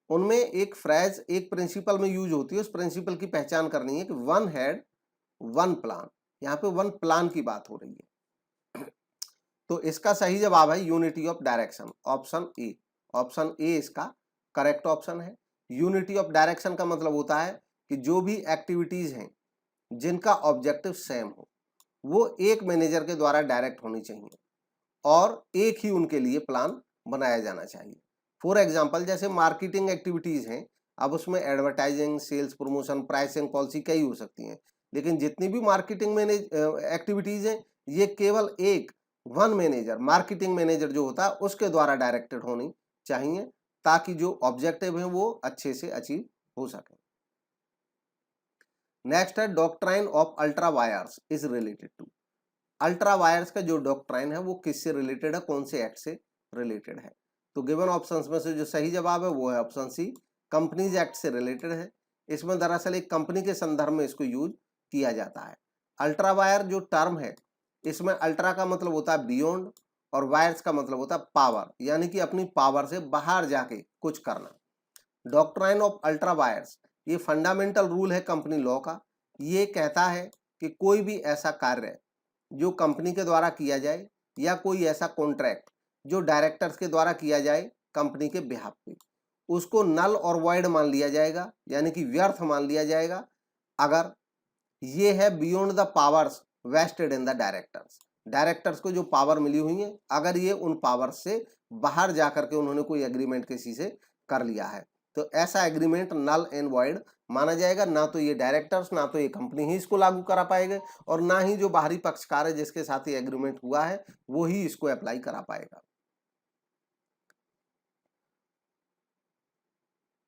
उनमें एक फ्रेज एक प्रिंसिपल में यूज होती है, उस प्रिंसिपल की पहचान करनी है कि वन हेड वन प्लान, यहाँ पे वन प्लान की बात हो रही है। तो इसका सही जवाब है unity of direction, option A. Option A इसका करेक्ट ऑप्शन है। यूनिटी ऑफ डायरेक्शन का मतलब होता है कि जो भी एक्टिविटीज हैं जिनका ऑब्जेक्टिव सेम हो वो एक मैनेजर के द्वारा डायरेक्ट होनी चाहिए और एक ही उनके लिए प्लान बनाया जाना चाहिए। फॉर एग्जाम्पल जैसे मार्केटिंग एक्टिविटीज हैं, अब उसमें advertising, sales, promotion, pricing policy कई हो सकती हैं, लेकिन जितनी भी मार्केटिंग एक्टिविटीज हैं ये केवल एक वन मैनेजर, मार्केटिंग मैनेजर जो होता है उसके द्वारा डायरेक्टेड होनी चाहिए ताकि जो ऑब्जेक्टिव है वो अच्छे से अचीव हो सके। नेक्स्ट है doctrine of ultra vires is related to. Ultra vires का जो डॉक्ट्राइन है वो किससे रिलेटेड है, कौन से एक्ट से रिलेटेड है? तो गिवन ऑप्शंस में से जो सही जवाब है वो है ऑप्शन सी, कंपनीज एक्ट से रिलेटेड है। इसमें दरअसल एक कंपनी के संदर्भ में इसको यूज किया जाता है। अल्ट्रा वायर जो टर्म है इसमें अल्ट्रा का मतलब होता है बियॉन्ड और वायर्स का मतलब होता है पावर, यानी कि अपनी पावर से बाहर जाके कुछ करना। डॉक्ट्राइन ऑफ अल्ट्रा वायर्स ये फंडामेंटल रूल है कंपनी लॉ का। ये कहता है कि कोई भी ऐसा कार्य जो कंपनी के द्वारा किया जाए या कोई ऐसा कॉन्ट्रैक्ट जो डायरेक्टर्स के द्वारा किया जाए कंपनी के बिहाफ पे, उसको नल और वॉइड मान लिया जाएगा, यानी कि व्यर्थ मान लिया जाएगा अगर ये है beyond the powers vested in the directors. Directors को जो पावर मिली हुई है अगर ये उन पावर्स से बाहर जाकर के उन्होंने कोई एग्रीमेंट किसी से कर लिया है तो ऐसा एग्रीमेंट नल एंड वॉइड माना जाएगा। ना तो ये डायरेक्टर्स ना तो ये कंपनी ही इसको लागू करा पाएगा और ना ही जो बाहरी पक्षकार है जिसके साथ ये एग्रीमेंट हुआ है वो ही इसको अप्लाई करा पाएगा।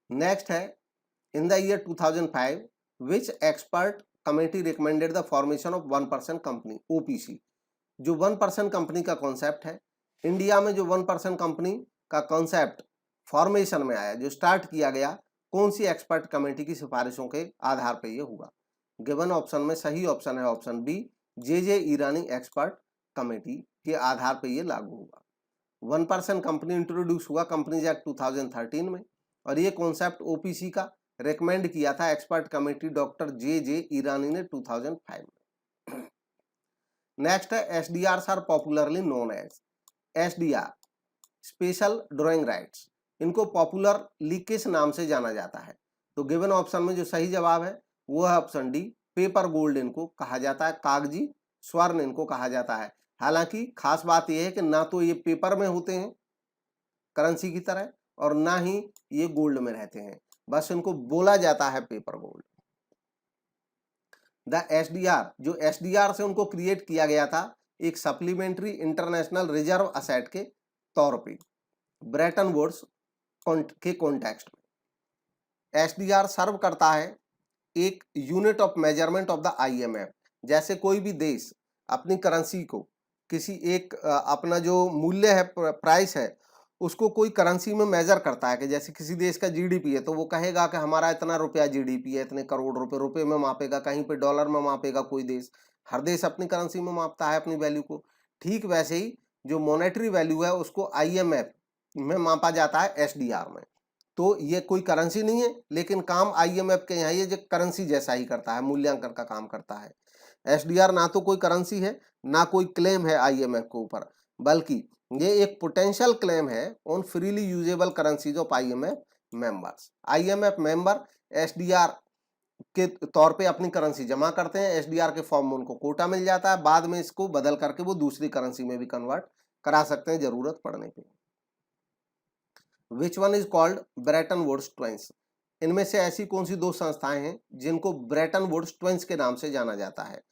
नेक्स्ट है in the year 2005 which expert committee recommended the formation of 1% company OPC. जो 1% कंपनी का कॉन्सेप्ट है, इंडिया में जो 1% कंपनी का कॉन्सेप्ट फॉर्मेशन में आया, जो स्टार्ट किया गया, कौन सी एक्सपर्ट कमेटी की सिफारिशों के आधार पर यह हुआ? गिवन ऑप्शन में सही ऑप्शन है ऑप्शन बी, जे ईरानी एक्सपर्ट कमेटी के आधार पर यह लागू हुआ। 1% कंपनी इंट्रोड्यूस हुआ कंपनीज एक्ट 2013 में और ये कॉन्सेप्ट ओपीसी का रेकमेंड किया था expert committee doctor J Irani ने 2005 में। नेक्स्ट है SDR are popularly known as. SDR special drawing rights, इनको पॉपुलरली किस नाम से जाना जाता है? तो गिवन ऑप्शन में जो सही जवाब है वो है ऑप्शन डी, पेपर गोल्ड इनको कहा जाता है, कागजी स्वर्ण इनको कहा जाता है। हालांकि खास बात यह है कि ना तो ये पेपर में होते हैं करेंसी की तरह और ना ही ये गोल्ड में रहते हैं, बस इनको बोला जाता है पेपर गोल्ड। द एसडीआर, जो एसडीआर से उनको क्रिएट किया गया था एक सप्लीमेंट्री इंटरनेशनल रिजर्व असेट के तौर पे ब्रेटन वुड्स के कॉन्टेक्स्ट में। एसडीआर सर्व करता है एक unit of measurement of the IMF. जैसे कोई भी देश अपनी करेंसी को किसी एक अपना जो मूल्य है, प्राइस है, उसको कोई करेंसी में मेजर करता है कि जैसे किसी देश का जीडीपी है तो वो कहेगा कि हमारा इतना रुपया जीडीपी है, इतने करोड़ रुपए, रुपए में मापेगा, कहीं पे डॉलर में मापेगा कोई देश। हर देश अपनी करेंसी में मापता है अपनी वैल्यू को। ठीक वैसे ही जो मॉनेटरी वैल्यू है उसको आईएमएफ में मापा जाता है एसडीआर में। तो ये कोई करेंसी नहीं है लेकिन काम आईएमएफ के यहाँ ये जो करेंसी जैसा ही करता है, मूल्यांकन का काम करता है। एसडीआर ना तो कोई करेंसी है ना कोई क्लेम है आईएमएफ के ऊपर, बल्कि ये एक पोटेंशियल क्लेम है on freely usable currencies of IMF members. IMF member SDR के तौर पे अपनी करेंसी जमा करते हैं, एसडीआर के फॉर्म में उनको कोटा मिल जाता है, बाद में इसको बदल करके वो दूसरी करेंसी में भी कन्वर्ट करा सकते हैं जरूरत पड़ने पे। Which one is called Bretton Woods twins. इनमें से ऐसी कौन सी दो संस्थाएं हैं जिनको ब्रेटन वुड्स ट्वेंस के नाम से जाना जाता है?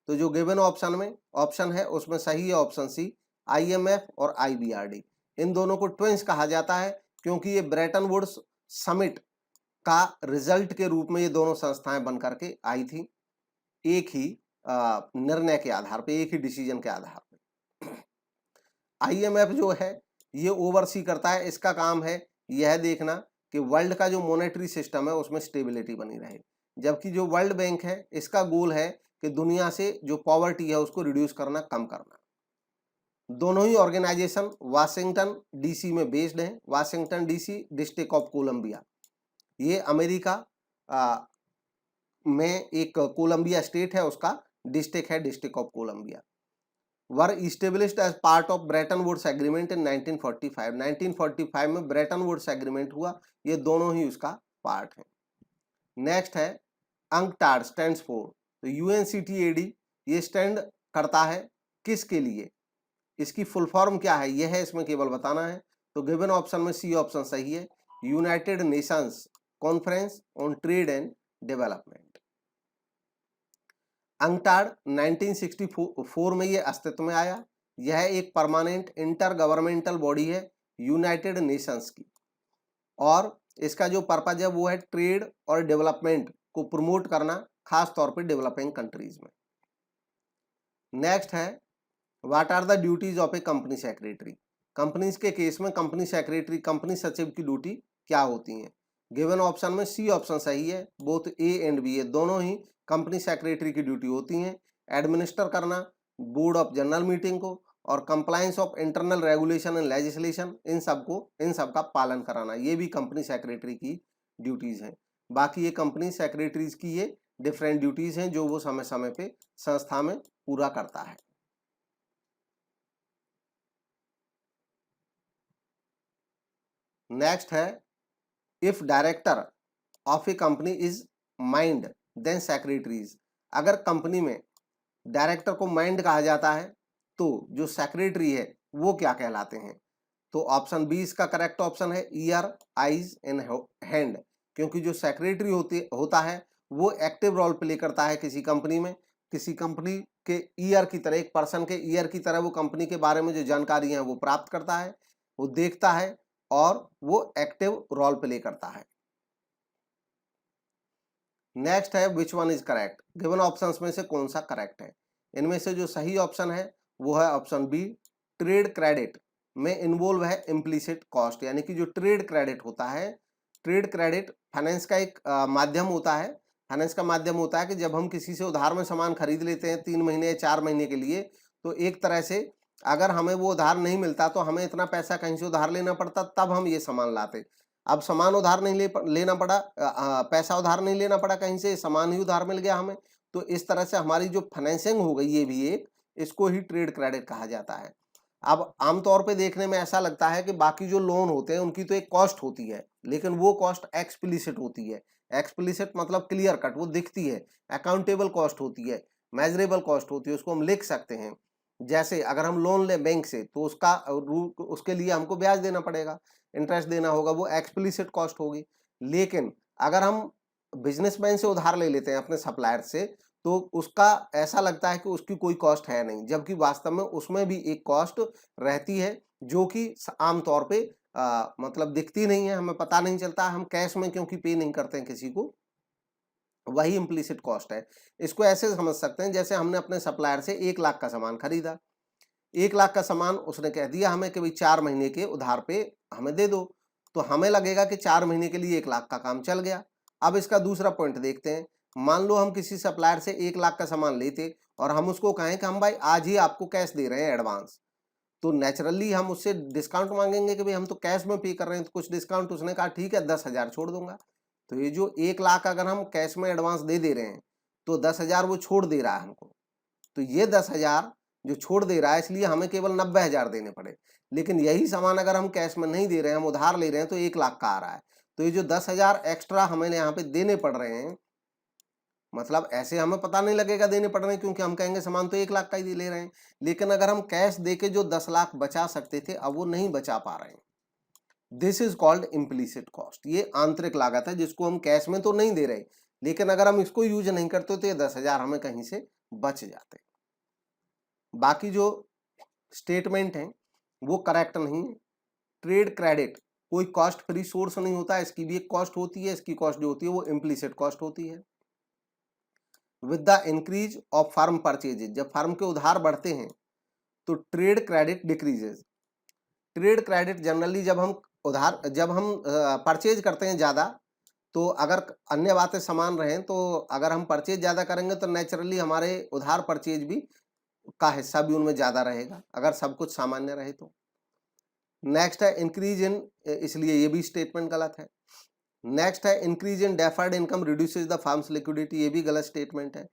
तो जो गिवन ऑप्शन में ऑप्शन है उसमें सही है ऑप्शन सी, आईएमएफ और आईबीआरडी। इन दोनों को ट्विंस कहा जाता है क्योंकि ये ब्रेटन वुड्स समिट का रिजल्ट के रूप में ये दोनों संस्थाएं बन करके आई थी, एक ही निर्णय के आधार पे, एक ही डिसीजन के आधार पे। आईएमएफ जो है ये ओवरसी करता है, इसका काम है यह देखना कि वर्ल्ड का जो मॉनेटरी सिस्टम है उसमें स्टेबिलिटी बनी रहे, जबकि जो वर्ल्ड बैंक है इसका गोल है कि दुनिया से जो पॉवर्टी है उसको रिड्यूस करना, कम करना। दोनों ही ऑर्गेनाइजेशन वाशिंगटन डीसी में बेस्ड हैं। Washington DC district of Columbia, ये अमेरिका में एक कोलंबिया स्टेट है, उसका डिस्ट्रिक्ट है district of Columbia. Were established as part of Bretton Woods agreement in 1945। 1945 में ब्रेटन वुड्स एग्रीमेंट हुआ, ये दोनों ही उसका पार्ट है। नेक्स्ट है अंकटाड स्टैंड्स फॉर, तो यूएनसीटीएडी ये स्टैंड करता है किसके लिए, इसकी फुल फॉर्म क्या है, यह है इसमें केवल बताना है। तो गिवन ऑप्शन में सी ऑप्शन सही है, United Nations conference on trade and development. UNCTAD 1964 में ये अस्तित्व में आया। यह एक परमानेंट इंटर गवर्नमेंटल बॉडी है यूनाइटेड नेशंस की, और इसका जो पर्पज है वो है ट्रेड और डेवलपमेंट को प्रमोट करना, खास तौर पे डेवलपिंग कंट्रीज में। नेक्स्ट है what are the duties of a company secretary. Companies के केस में कंपनी सेक्रेटरी, कंपनी सचिव की ड्यूटी क्या होती है। गिवन ऑप्शन में सी ऑप्शन सही है, बोथ ए एंड बी, ये दोनों ही कंपनी सेक्रेटरी की ड्यूटी होती हैं। एडमिनिस्टर करना बोर्ड ऑफ जनरल मीटिंग को, और compliance of internal regulation and legislation, इन सब का पालन कराना, ये भी कंपनी सेक्रेटरी की ड्यूटीज हैं। बाकी ये कंपनी सेक्रेटरीज की ये डिफरेंट ड्यूटीज हैं जो वो समय समय पे संस्था में पूरा करता है। नेक्स्ट है if director of a company is mind then secretaries. अगर कंपनी में डायरेक्टर को माइंड कहा जाता है तो जो सेक्रेटरी है वो क्या कहलाते हैं। तो ऑप्शन बी इसका करेक्ट ऑप्शन है, ईयर आइज एंड हैंड, क्योंकि जो सेक्रेटरी होता है वो एक्टिव रोल प्ले करता है किसी कंपनी में। किसी कंपनी के ईयर की तरह, एक पर्सन के ईयर की तरह वो कंपनी के बारे में जो जानकारी है वो प्राप्त करता है, वो देखता है और वो एक्टिव रोल प्ले करता है। नेक्स्ट है विच one is correct. Given options में से कौन सा करेक्ट है। इनमें से जो सही ऑप्शन है वो है ऑप्शन बी, ट्रेड क्रेडिट में इन्वॉल्व है इम्प्लीसिट कॉस्ट, यानी कि जो ट्रेड क्रेडिट होता है, ट्रेड क्रेडिट फाइनेंस का एक माध्यम होता है। फाइनेंस का माध्यम होता है कि जब हम किसी से उधार में सामान खरीद लेते हैं 3 महीने या 4 महीने के लिए, तो एक तरह से अगर हमें वो उधार नहीं मिलता तो हमें इतना पैसा कहीं से उधार लेना पड़ता, तब हम ये सामान लाते। अब सामान उधार नहीं लेना पड़ा, पैसा उधार नहीं लेना पड़ा कहीं से, सामान ही उधार मिल गया हमें। तो इस तरह से हमारी जो फाइनेंसिंग हो गई, ये भी एक, इसको ही ट्रेड क्रेडिट कहा जाता है। अब आमतौर पे देखने में ऐसा लगता है कि बाकी जो लोन होते हैं उनकी तो एक कॉस्ट होती है, लेकिन वो कॉस्ट एक्सप्लिसिट होती है। एक्सप्लिसिट मतलब क्लियर कट, वो दिखती है। अकाउंटेबल कॉस्ट होती है, मेजरेबल कॉस्ट होती है, उसको हम लिख सकते हैं। जैसे अगर हम लोन ले बैंक से तो उसके लिए हमको ब्याज देना पड़ेगा, इंटरेस्ट देना होगा, वो एक्सप्लिसिट कॉस्ट होगी। लेकिन अगर हम बिजनेसमैन से उधार ले लेते हैं अपने सप्लायर से, तो उसका ऐसा लगता है कि उसकी कोई कॉस्ट है नहीं, जबकि वास्तव में उसमें भी एक कॉस्ट रहती है जो कि आमतौर पे मतलब दिखती नहीं है, हमें पता नहीं चलता, हम कैश में क्योंकि पे नहीं करते हैं किसी को, वही इम्प्लीसिट कॉस्ट है। इसको ऐसे समझ सकते हैं जैसे हमने अपने सप्लायर से 1 लाख का सामान खरीदा, 1 लाख का सामान उसने कह दिया हमें कि भाई 4 महीने के उधार पे हमें दे दो, तो हमें लगेगा कि 4 महीने के लिए 1 लाख का काम चल गया। अब इसका दूसरा पॉइंट देखते हैं। मान लो हम किसी सप्लायर से 1 लाख का सामान लेते और हम उसको कहें कि हम भाई आज ही आपको कैश दे रहे हैं एडवांस, तो नेचुरली हम उससे डिस्काउंट मांगेंगे कि भाई हम तो कैश में पे कर रहे हैं, तो कुछ डिस्काउंट। उसने कहा ठीक है 10,000 छोड़ दूंगा। तो ये जो 1 लाख अगर हम कैश में एडवांस दे रहे हैं तो 10,000 वो छोड़ दे रहा है हमको, तो ये 10,000 जो छोड़ दे रहा है, इसलिए हमें केवल 90,000 देने पड़े। लेकिन यही सामान अगर हम कैश में नहीं दे रहे हैं, हम उधार ले रहे हैं, तो 1 लाख का आ रहा है। तो ये जो 10,000 एक्स्ट्रा हमें यहाँ पे देने पड़ रहे हैं, मतलब ऐसे हमें पता नहीं लगेगा देने पड़ रहे हैं, क्योंकि हम कहेंगे सामान तो 1 लाख का ही ले रहे हैं। लेकिन अगर हम कैश देके जो 10 लाख बचा सकते थे, अब वो नहीं बचा पा रहे हैं। This is called implicit cost. ये आंतरिक लागत है जिसको हम कैश में तो नहीं दे रहे, लेकिन अगर हम इसको यूज नहीं करते तो ये 10,000 हमें कहीं से बच जाते। बाकी जो स्टेटमेंट है वो करेक्ट नहीं है। ट्रेड क्रेडिट कोई कॉस्ट फ्री सोर्स नहीं होता है, इसकी भी एक कॉस्ट होती है। इसकी कॉस्ट जो होती है वो इम्प्लीसिट कॉस्ट होती है। With the increase of firm purchases, जब फर्म के उधार बढ़ते हैं तो trade credit decreases. Trade credit generally जब हम परचेज करते हैं ज़्यादा, तो अगर अन्य बातें समान रहें, तो अगर हम परचेज ज़्यादा करेंगे तो नेचुरली हमारे उधार परचेज भी का हिस्सा भी उनमें ज़्यादा रहेगा, अगर सब कुछ सामान्य रहे तो। नेक्स्ट है इंक्रीज इन, इसलिए ये भी स्टेटमेंट गलत है। नेक्स्ट है increase in deferred income reduces the firms liquidity, ये भी गलत स्टेटमेंट है।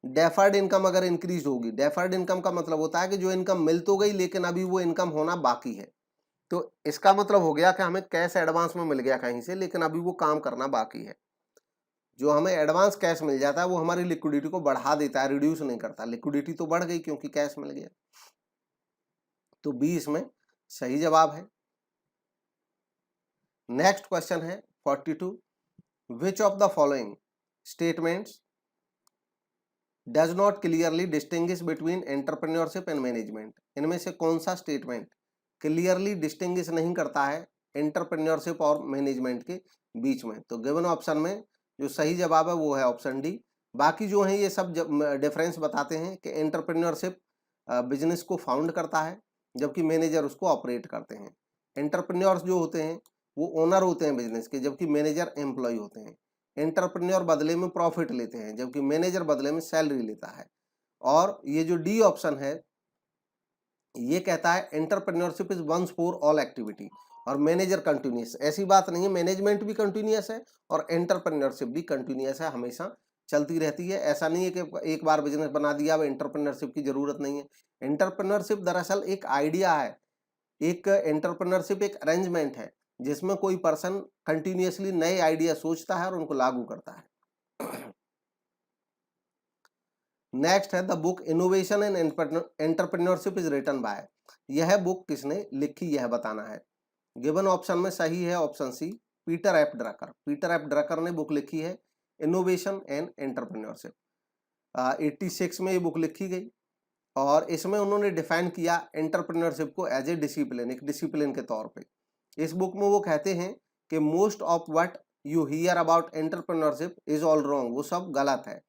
डेफर्ड इनकम अगर इंक्रीज होगी, डेफर्ड इनकम का मतलब होता है कि जो इनकम मिल तो गई लेकिन अभी वो इनकम होना बाकी है। तो इसका मतलब हो गया कि हमें कैश एडवांस में मिल गया कहीं से, लेकिन अभी वो काम करना बाकी है। जो हमें एडवांस कैश मिल जाता है वो हमारी लिक्विडिटी को बढ़ा देता है, रिड्यूस नहीं करता। लिक्विडिटी तो बढ़ गई क्योंकि कैश मिल गया। तो बी इसमें सही जवाब है। नेक्स्ट क्वेश्चन है 42, विच of the following statements does not clearly distinguish between entrepreneurship and management. इनमें से कौन सा स्टेटमेंट क्लियरली डिस्टिंग्विश नहीं करता है एंटरप्रेन्योरशिप और मैनेजमेंट के बीच में? तो गिवन ऑप्शन में जो सही जवाब है वो है ऑप्शन डी। बाकी जो है ये सब डिफरेंस बताते हैं कि एंटरप्रेन्योरशिप बिजनेस को फाउंड करता है जबकि मैनेजर उसको ऑपरेट करते हैं। एंटरप्रेन्योर्स जो होते हैं वो ओनर होते हैं बिजनेस के, जबकि मैनेजर एम्प्लॉय होते हैं। एंटरप्रेन्योर बदले में प्रॉफिट लेते हैं जबकि मैनेजर बदले में सैलरी लेता है। और ये जो डी ऑप्शन है ये कहता है entrepreneurship is once for all activity और मैनेजर कंटिन्यूस। ऐसी बात नहीं है, मैनेजमेंट भी कंटिन्यूस है और एंटरप्रेन्योरशिप भी कंटिन्यूस है, हमेशा चलती रहती है। ऐसा नहीं है कि एक बार बिजनेस बना दिया अब एंटरप्रेन्योरशिप की जरूरत नहीं है। एंटरप्रेन्योरशिप दरअसल एक आइडिया है, एक एंटरप्रेन्योरशिप एक अरेंजमेंट है जिसमें कोई पर्सन कंटिन्यूसली नए आइडिया सोचता है और उनको लागू करता है। नेक्स्ट है the book innovation and entrepreneurship is written by. यह बुक किसने लिखी यह बताना है। गिवन ऑप्शन में सही है option C, Peter F Drucker. Peter F Drucker ने बुक लिखी है इनोवेशन एंड एंटरप्रेन्योरशिप। 86 में ये बुक लिखी गई और इसमें उन्होंने डिफाइन किया एंटरप्रेन्योरशिप को एज ए डिसिप्लिन, एक डिसिप्लिन के तौर पे। इस बुक में वो कहते हैं कि most of what you here about entrepreneurship is all wrong. वो सब गलत है।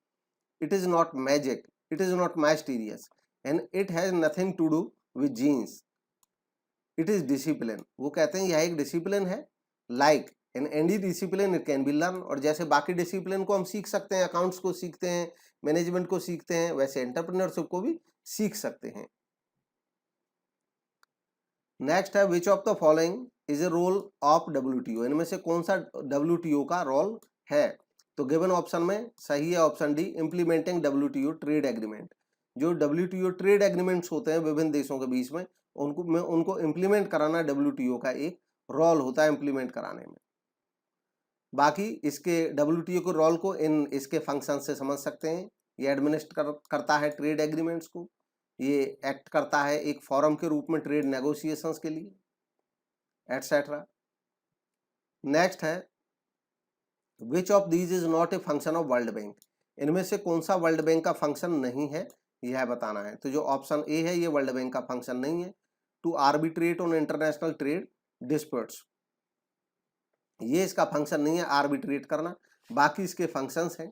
It is not magic, it is not mysterious, and it has nothing to do with genes. It is discipline. वो कहते हैं यह एक डिसिप्लिन है, like in any discipline it can be learned। और जैसे बाकी डिसिप्लिन को हम सीख सकते हैं, अकाउंट्स को सीखते हैं, मैनेजमेंट को सीखते हैं, वैसे एंटरप्रेन्योरशिप को भी सीख सकते हैं। नेक्स्ट है which of the following is a role of WTO। इनमें से कौन सा WTO का रोल है? तो गिवन ऑप्शन में सही है option D, implementing WTO trade agreement. जो WTO ट्रेड एग्रीमेंट्स होते हैं विभिन्न देशों के बीच में उनको इंप्लीमेंट कराना WTO का एक रोल होता है इंप्लीमेंट कराने में। बाकी इसके WTO के रोल को इसके फंक्शन से समझ सकते हैं। ये एडमिनिस्ट्रेट करता है ट्रेड एग्रीमेंट्स को, ये एक्ट करता है एक फोरम के रूप में ट्रेड नेगोशिएशंस के लिए, एटसेट्रा। नेक्स्ट है which of these is not a function of World bank. इनमें से कौन सा वर्ल्ड बैंक का फंक्शन नहीं है यह बताना है। तो जो ऑप्शन ए है ये वर्ल्ड बैंक का फंक्शन नहीं है। To arbitrate on international trade disputes, ये इसका फंक्शन नहीं है आर्बिट्रेट करना। बाकी इसके फंक्शंस हैं।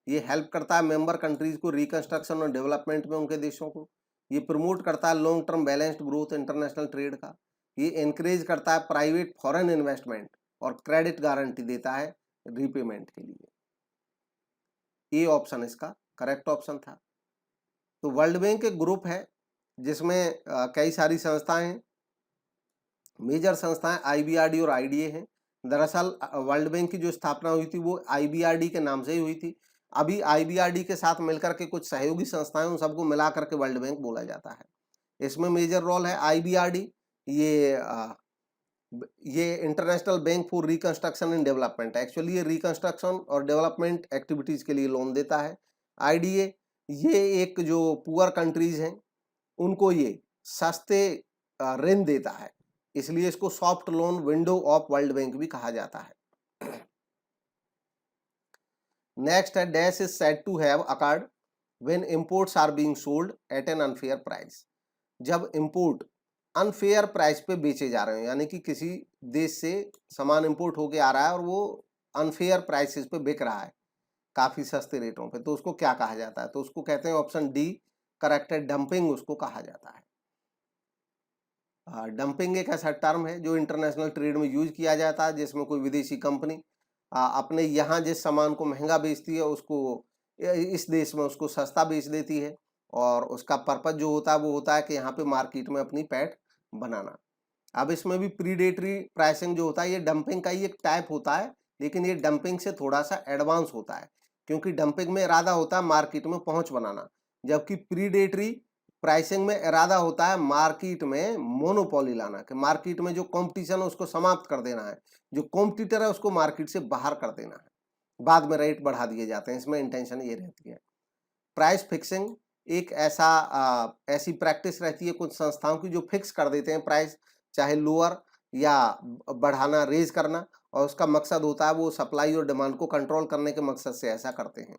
ये हेल्प करता है मेंबर कंट्रीज को रिकंस्ट्रक्शन और डेवलपमेंट में उनके देशों को। ये प्रमोट करता है long term balanced growth international trade का। ये एनकरेज करता है प्राइवेट फॉरेन इन्वेस्टमेंट और क्रेडिट गारंटी देता है रीपेमेंट के लिए। ए ऑप्शन इसका करेक्ट ऑप्शन था। तो वर्ल्ड बैंक एक ग्रुप है जिसमें कई सारी संस्थाएं हैं। मेजर संस्थाएं IBRD और IDA हैं। दरअसल वर्ल्ड बैंक की जो स्थापना हुई थी वो IBRD के नाम से ही हुई थी। अभी IBRD के साथ मिलकर के कुछ सहयोगी संस्थाएं, उन सबको मिला करके वर्ल्ड बैंक बोला जाता है। इसमें मेजर रोल है IBRD, ये international bank for reconstruction and development. Actually ये रिकंस्ट्रक्शन और डेवलपमेंट एक्टिविटीज के लिए लोन देता है। IDA ये एक जो पुअर कंट्रीज हैं उनको ये सस्ते ऋण देता है, इसलिए इसको soft loan window of World Bank भी कहा जाता है। नेक्स्ट है dash is said to have occurred when imports are being sold at an unfair price. जब इंपोर्ट अनफेयर प्राइस पे बेचे जा रहे हैं, यानी कि किसी देश से सामान इंपोर्ट होके आ रहा है और वो अनफेयर प्राइसेस पे बिक रहा है काफी सस्ते रेटों पे, तो उसको क्या कहा जाता है? तो उसको कहते हैं ऑप्शन डी करेक्ट है, डंपिंग उसको कहा जाता है। डंपिंग एक ऐसा टर्म है जो इंटरनेशनल ट्रेड में यूज किया जाता है जिसमें कोई विदेशी कंपनी अपने यहाँ जिस सामान को महंगा बेचती है उसको इस देश में उसको सस्ता बेच देती है, और उसका पर्पज जो होता है वो होता है कि यहाँ पे मार्केट में अपनी पैठ बनाना। अब इसमें भी प्रीडेटरी प्राइसिंग जो होता है ये डंपिंग का ही एक टाइप होता है, लेकिन ये डंपिंग से थोड़ा सा एडवांस होता है। क्योंकि डंपिंग में इरादा होता है मार्केट में पहुंच बनाना, जबकि प्रीडेटरी प्राइसिंग में इरादा होता है मार्केट में मोनोपोली लाना, कि मार्केट में जो कंपटीशन है उसको समाप्त कर देना है, जो कॉम्पिटिटर है उसको मार्केट से बाहर कर देना है, बाद में रेट बढ़ा दिए जाते हैं, इसमें इंटेंशन ये रहती है। प्राइस फिक्सिंग एक ऐसी प्रैक्टिस रहती है कुछ संस्थाओं की, जो फिक्स कर देते हैं प्राइस, चाहे लोअर या बढ़ाना, रेज करना, और उसका मकसद होता है वो सप्लाई और डिमांड को कंट्रोल करने के मकसद से ऐसा करते हैं।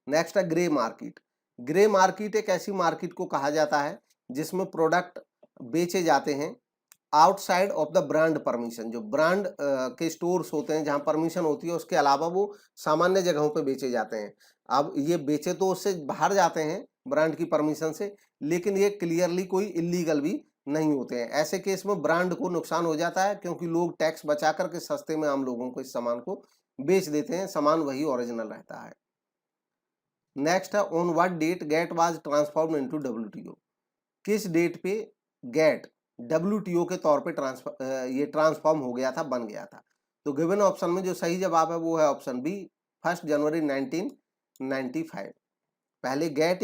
नेक्स्ट है ग्रे मार्केट। ग्रे मार्केट एक ऐसी मार्केट को कहा जाता है जिसमें प्रोडक्ट बेचे जाते हैं outside of the brand permission, जो ब्रांड के स्टोर्स होते हैं जहां परमिशन होती है उसके अलावा वो सामान्य जगहों पे बेचे जाते हैं। अब ये बेचे तो उससे बाहर जाते हैं ब्रांड की परमिशन से, लेकिन ये क्लियरली कोई इलीगल भी नहीं होते हैं। ऐसे केस में ब्रांड को नुकसान हो जाता है, क्योंकि लोग टैक्स बचा करके सस्ते में आम लोगों को इस सामान को बेच देते हैं, सामान वही ओरिजिनल रहता है। नेक्स्ट है on what date GATT was transformed into WTO। किस डेट पे गेट WTO के तौर पे ट्रांसफॉर्म हो गया था, बन गया था। तो गिवन ऑप्शन में जो सही जवाब है वो है ऑप्शन बी, 1 जनवरी 1995। पहले गेट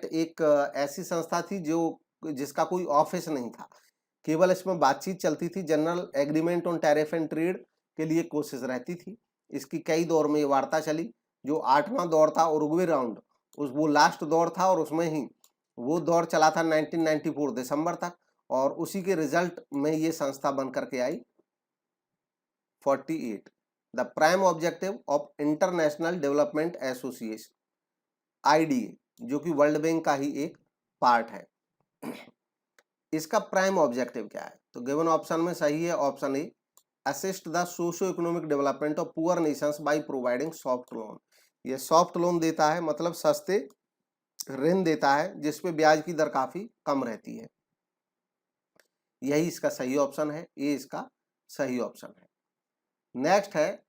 एक ऐसी संस्था थी जो जिसका कोई ऑफिस नहीं था, केवल इसमें बातचीत चलती थी, general agreement on tariff and trade के लिए कोशिश रहती थी। इसकी कई दौर में ये वार्ता चली। जो 8वां दौर था उरुग्वे राउंड, वो लास्ट दौर था, और उसमें ही वो दौर चला था 1994 दिसंबर तक, और उसी के रिजल्ट में ये संस्था बन करके आई 48। The prime objective of international development association IDA, जो कि वर्ल्ड बैंक का ही एक पार्ट है, इसका प्राइम ऑब्जेक्टिव क्या है? तो गिवन ऑप्शन में सही है option A, assist the socio economic development of poor Nations by providing soft loan. ये सॉफ्ट लोन देता है, मतलब सस्ते ऋण देता है जिसपे ब्याज की दर काफी कम रहती है। यही इसका सही ऑप्शन है, ये इसका सही ऑप्शन है। नेक्स्ट है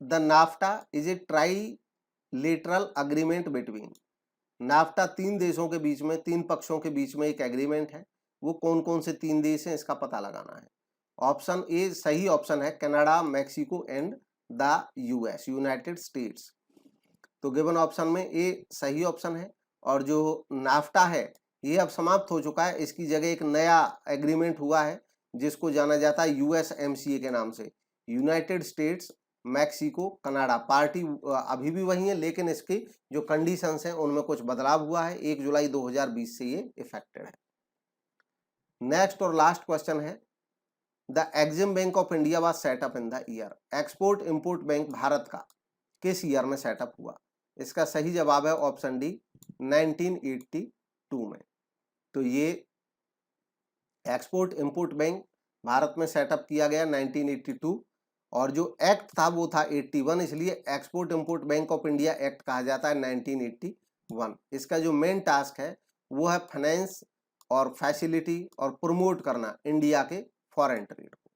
the NAFTA is a trilateral agreement between. NAFTA 3 देशों के बीच में, 3 पक्षों के बीच में एक एग्रीमेंट है। वो कौन कौन से 3 देश हैं इसका पता लगाना है। ऑप्शन ए सही ऑप्शन है, Canada, Mexico and the US, United states. तो गिवन ऑप्शन में ए सही ऑप्शन है। और जो नाफ्टा है ये अब समाप्त हो चुका है, इसकी जगह एक नया एग्रीमेंट हुआ है जिसको जाना जाता है USMCA के नाम से, United states Mexico Canada. Party अभी भी वही है, लेकिन इसकी जो कंडीशंस हैं उनमें कुछ बदलाव हुआ है। 1 जुलाई 2020 से ये इफेक्टेड है। नेक्स्ट और लास्ट क्वेश्चन है, the EXIM bank of India was setup in the year. Export import bank Bharat का किस ईयर में सेटअप हुआ? इसका सही जवाब है ऑप्शन डी, 1982 में। तो ये एक्सपोर्ट इंपोर्ट बैंक भारत में सेटअप किया गया 1982, और जो एक्ट था वो था 81, इसलिए export import bank of India act कहा जाता है 1981। इसका जो मेन टास्क है वो है फाइनेंस और फैसिलिटी और प्रमोट करना इंडिया के फॉरेन ट्रेड को।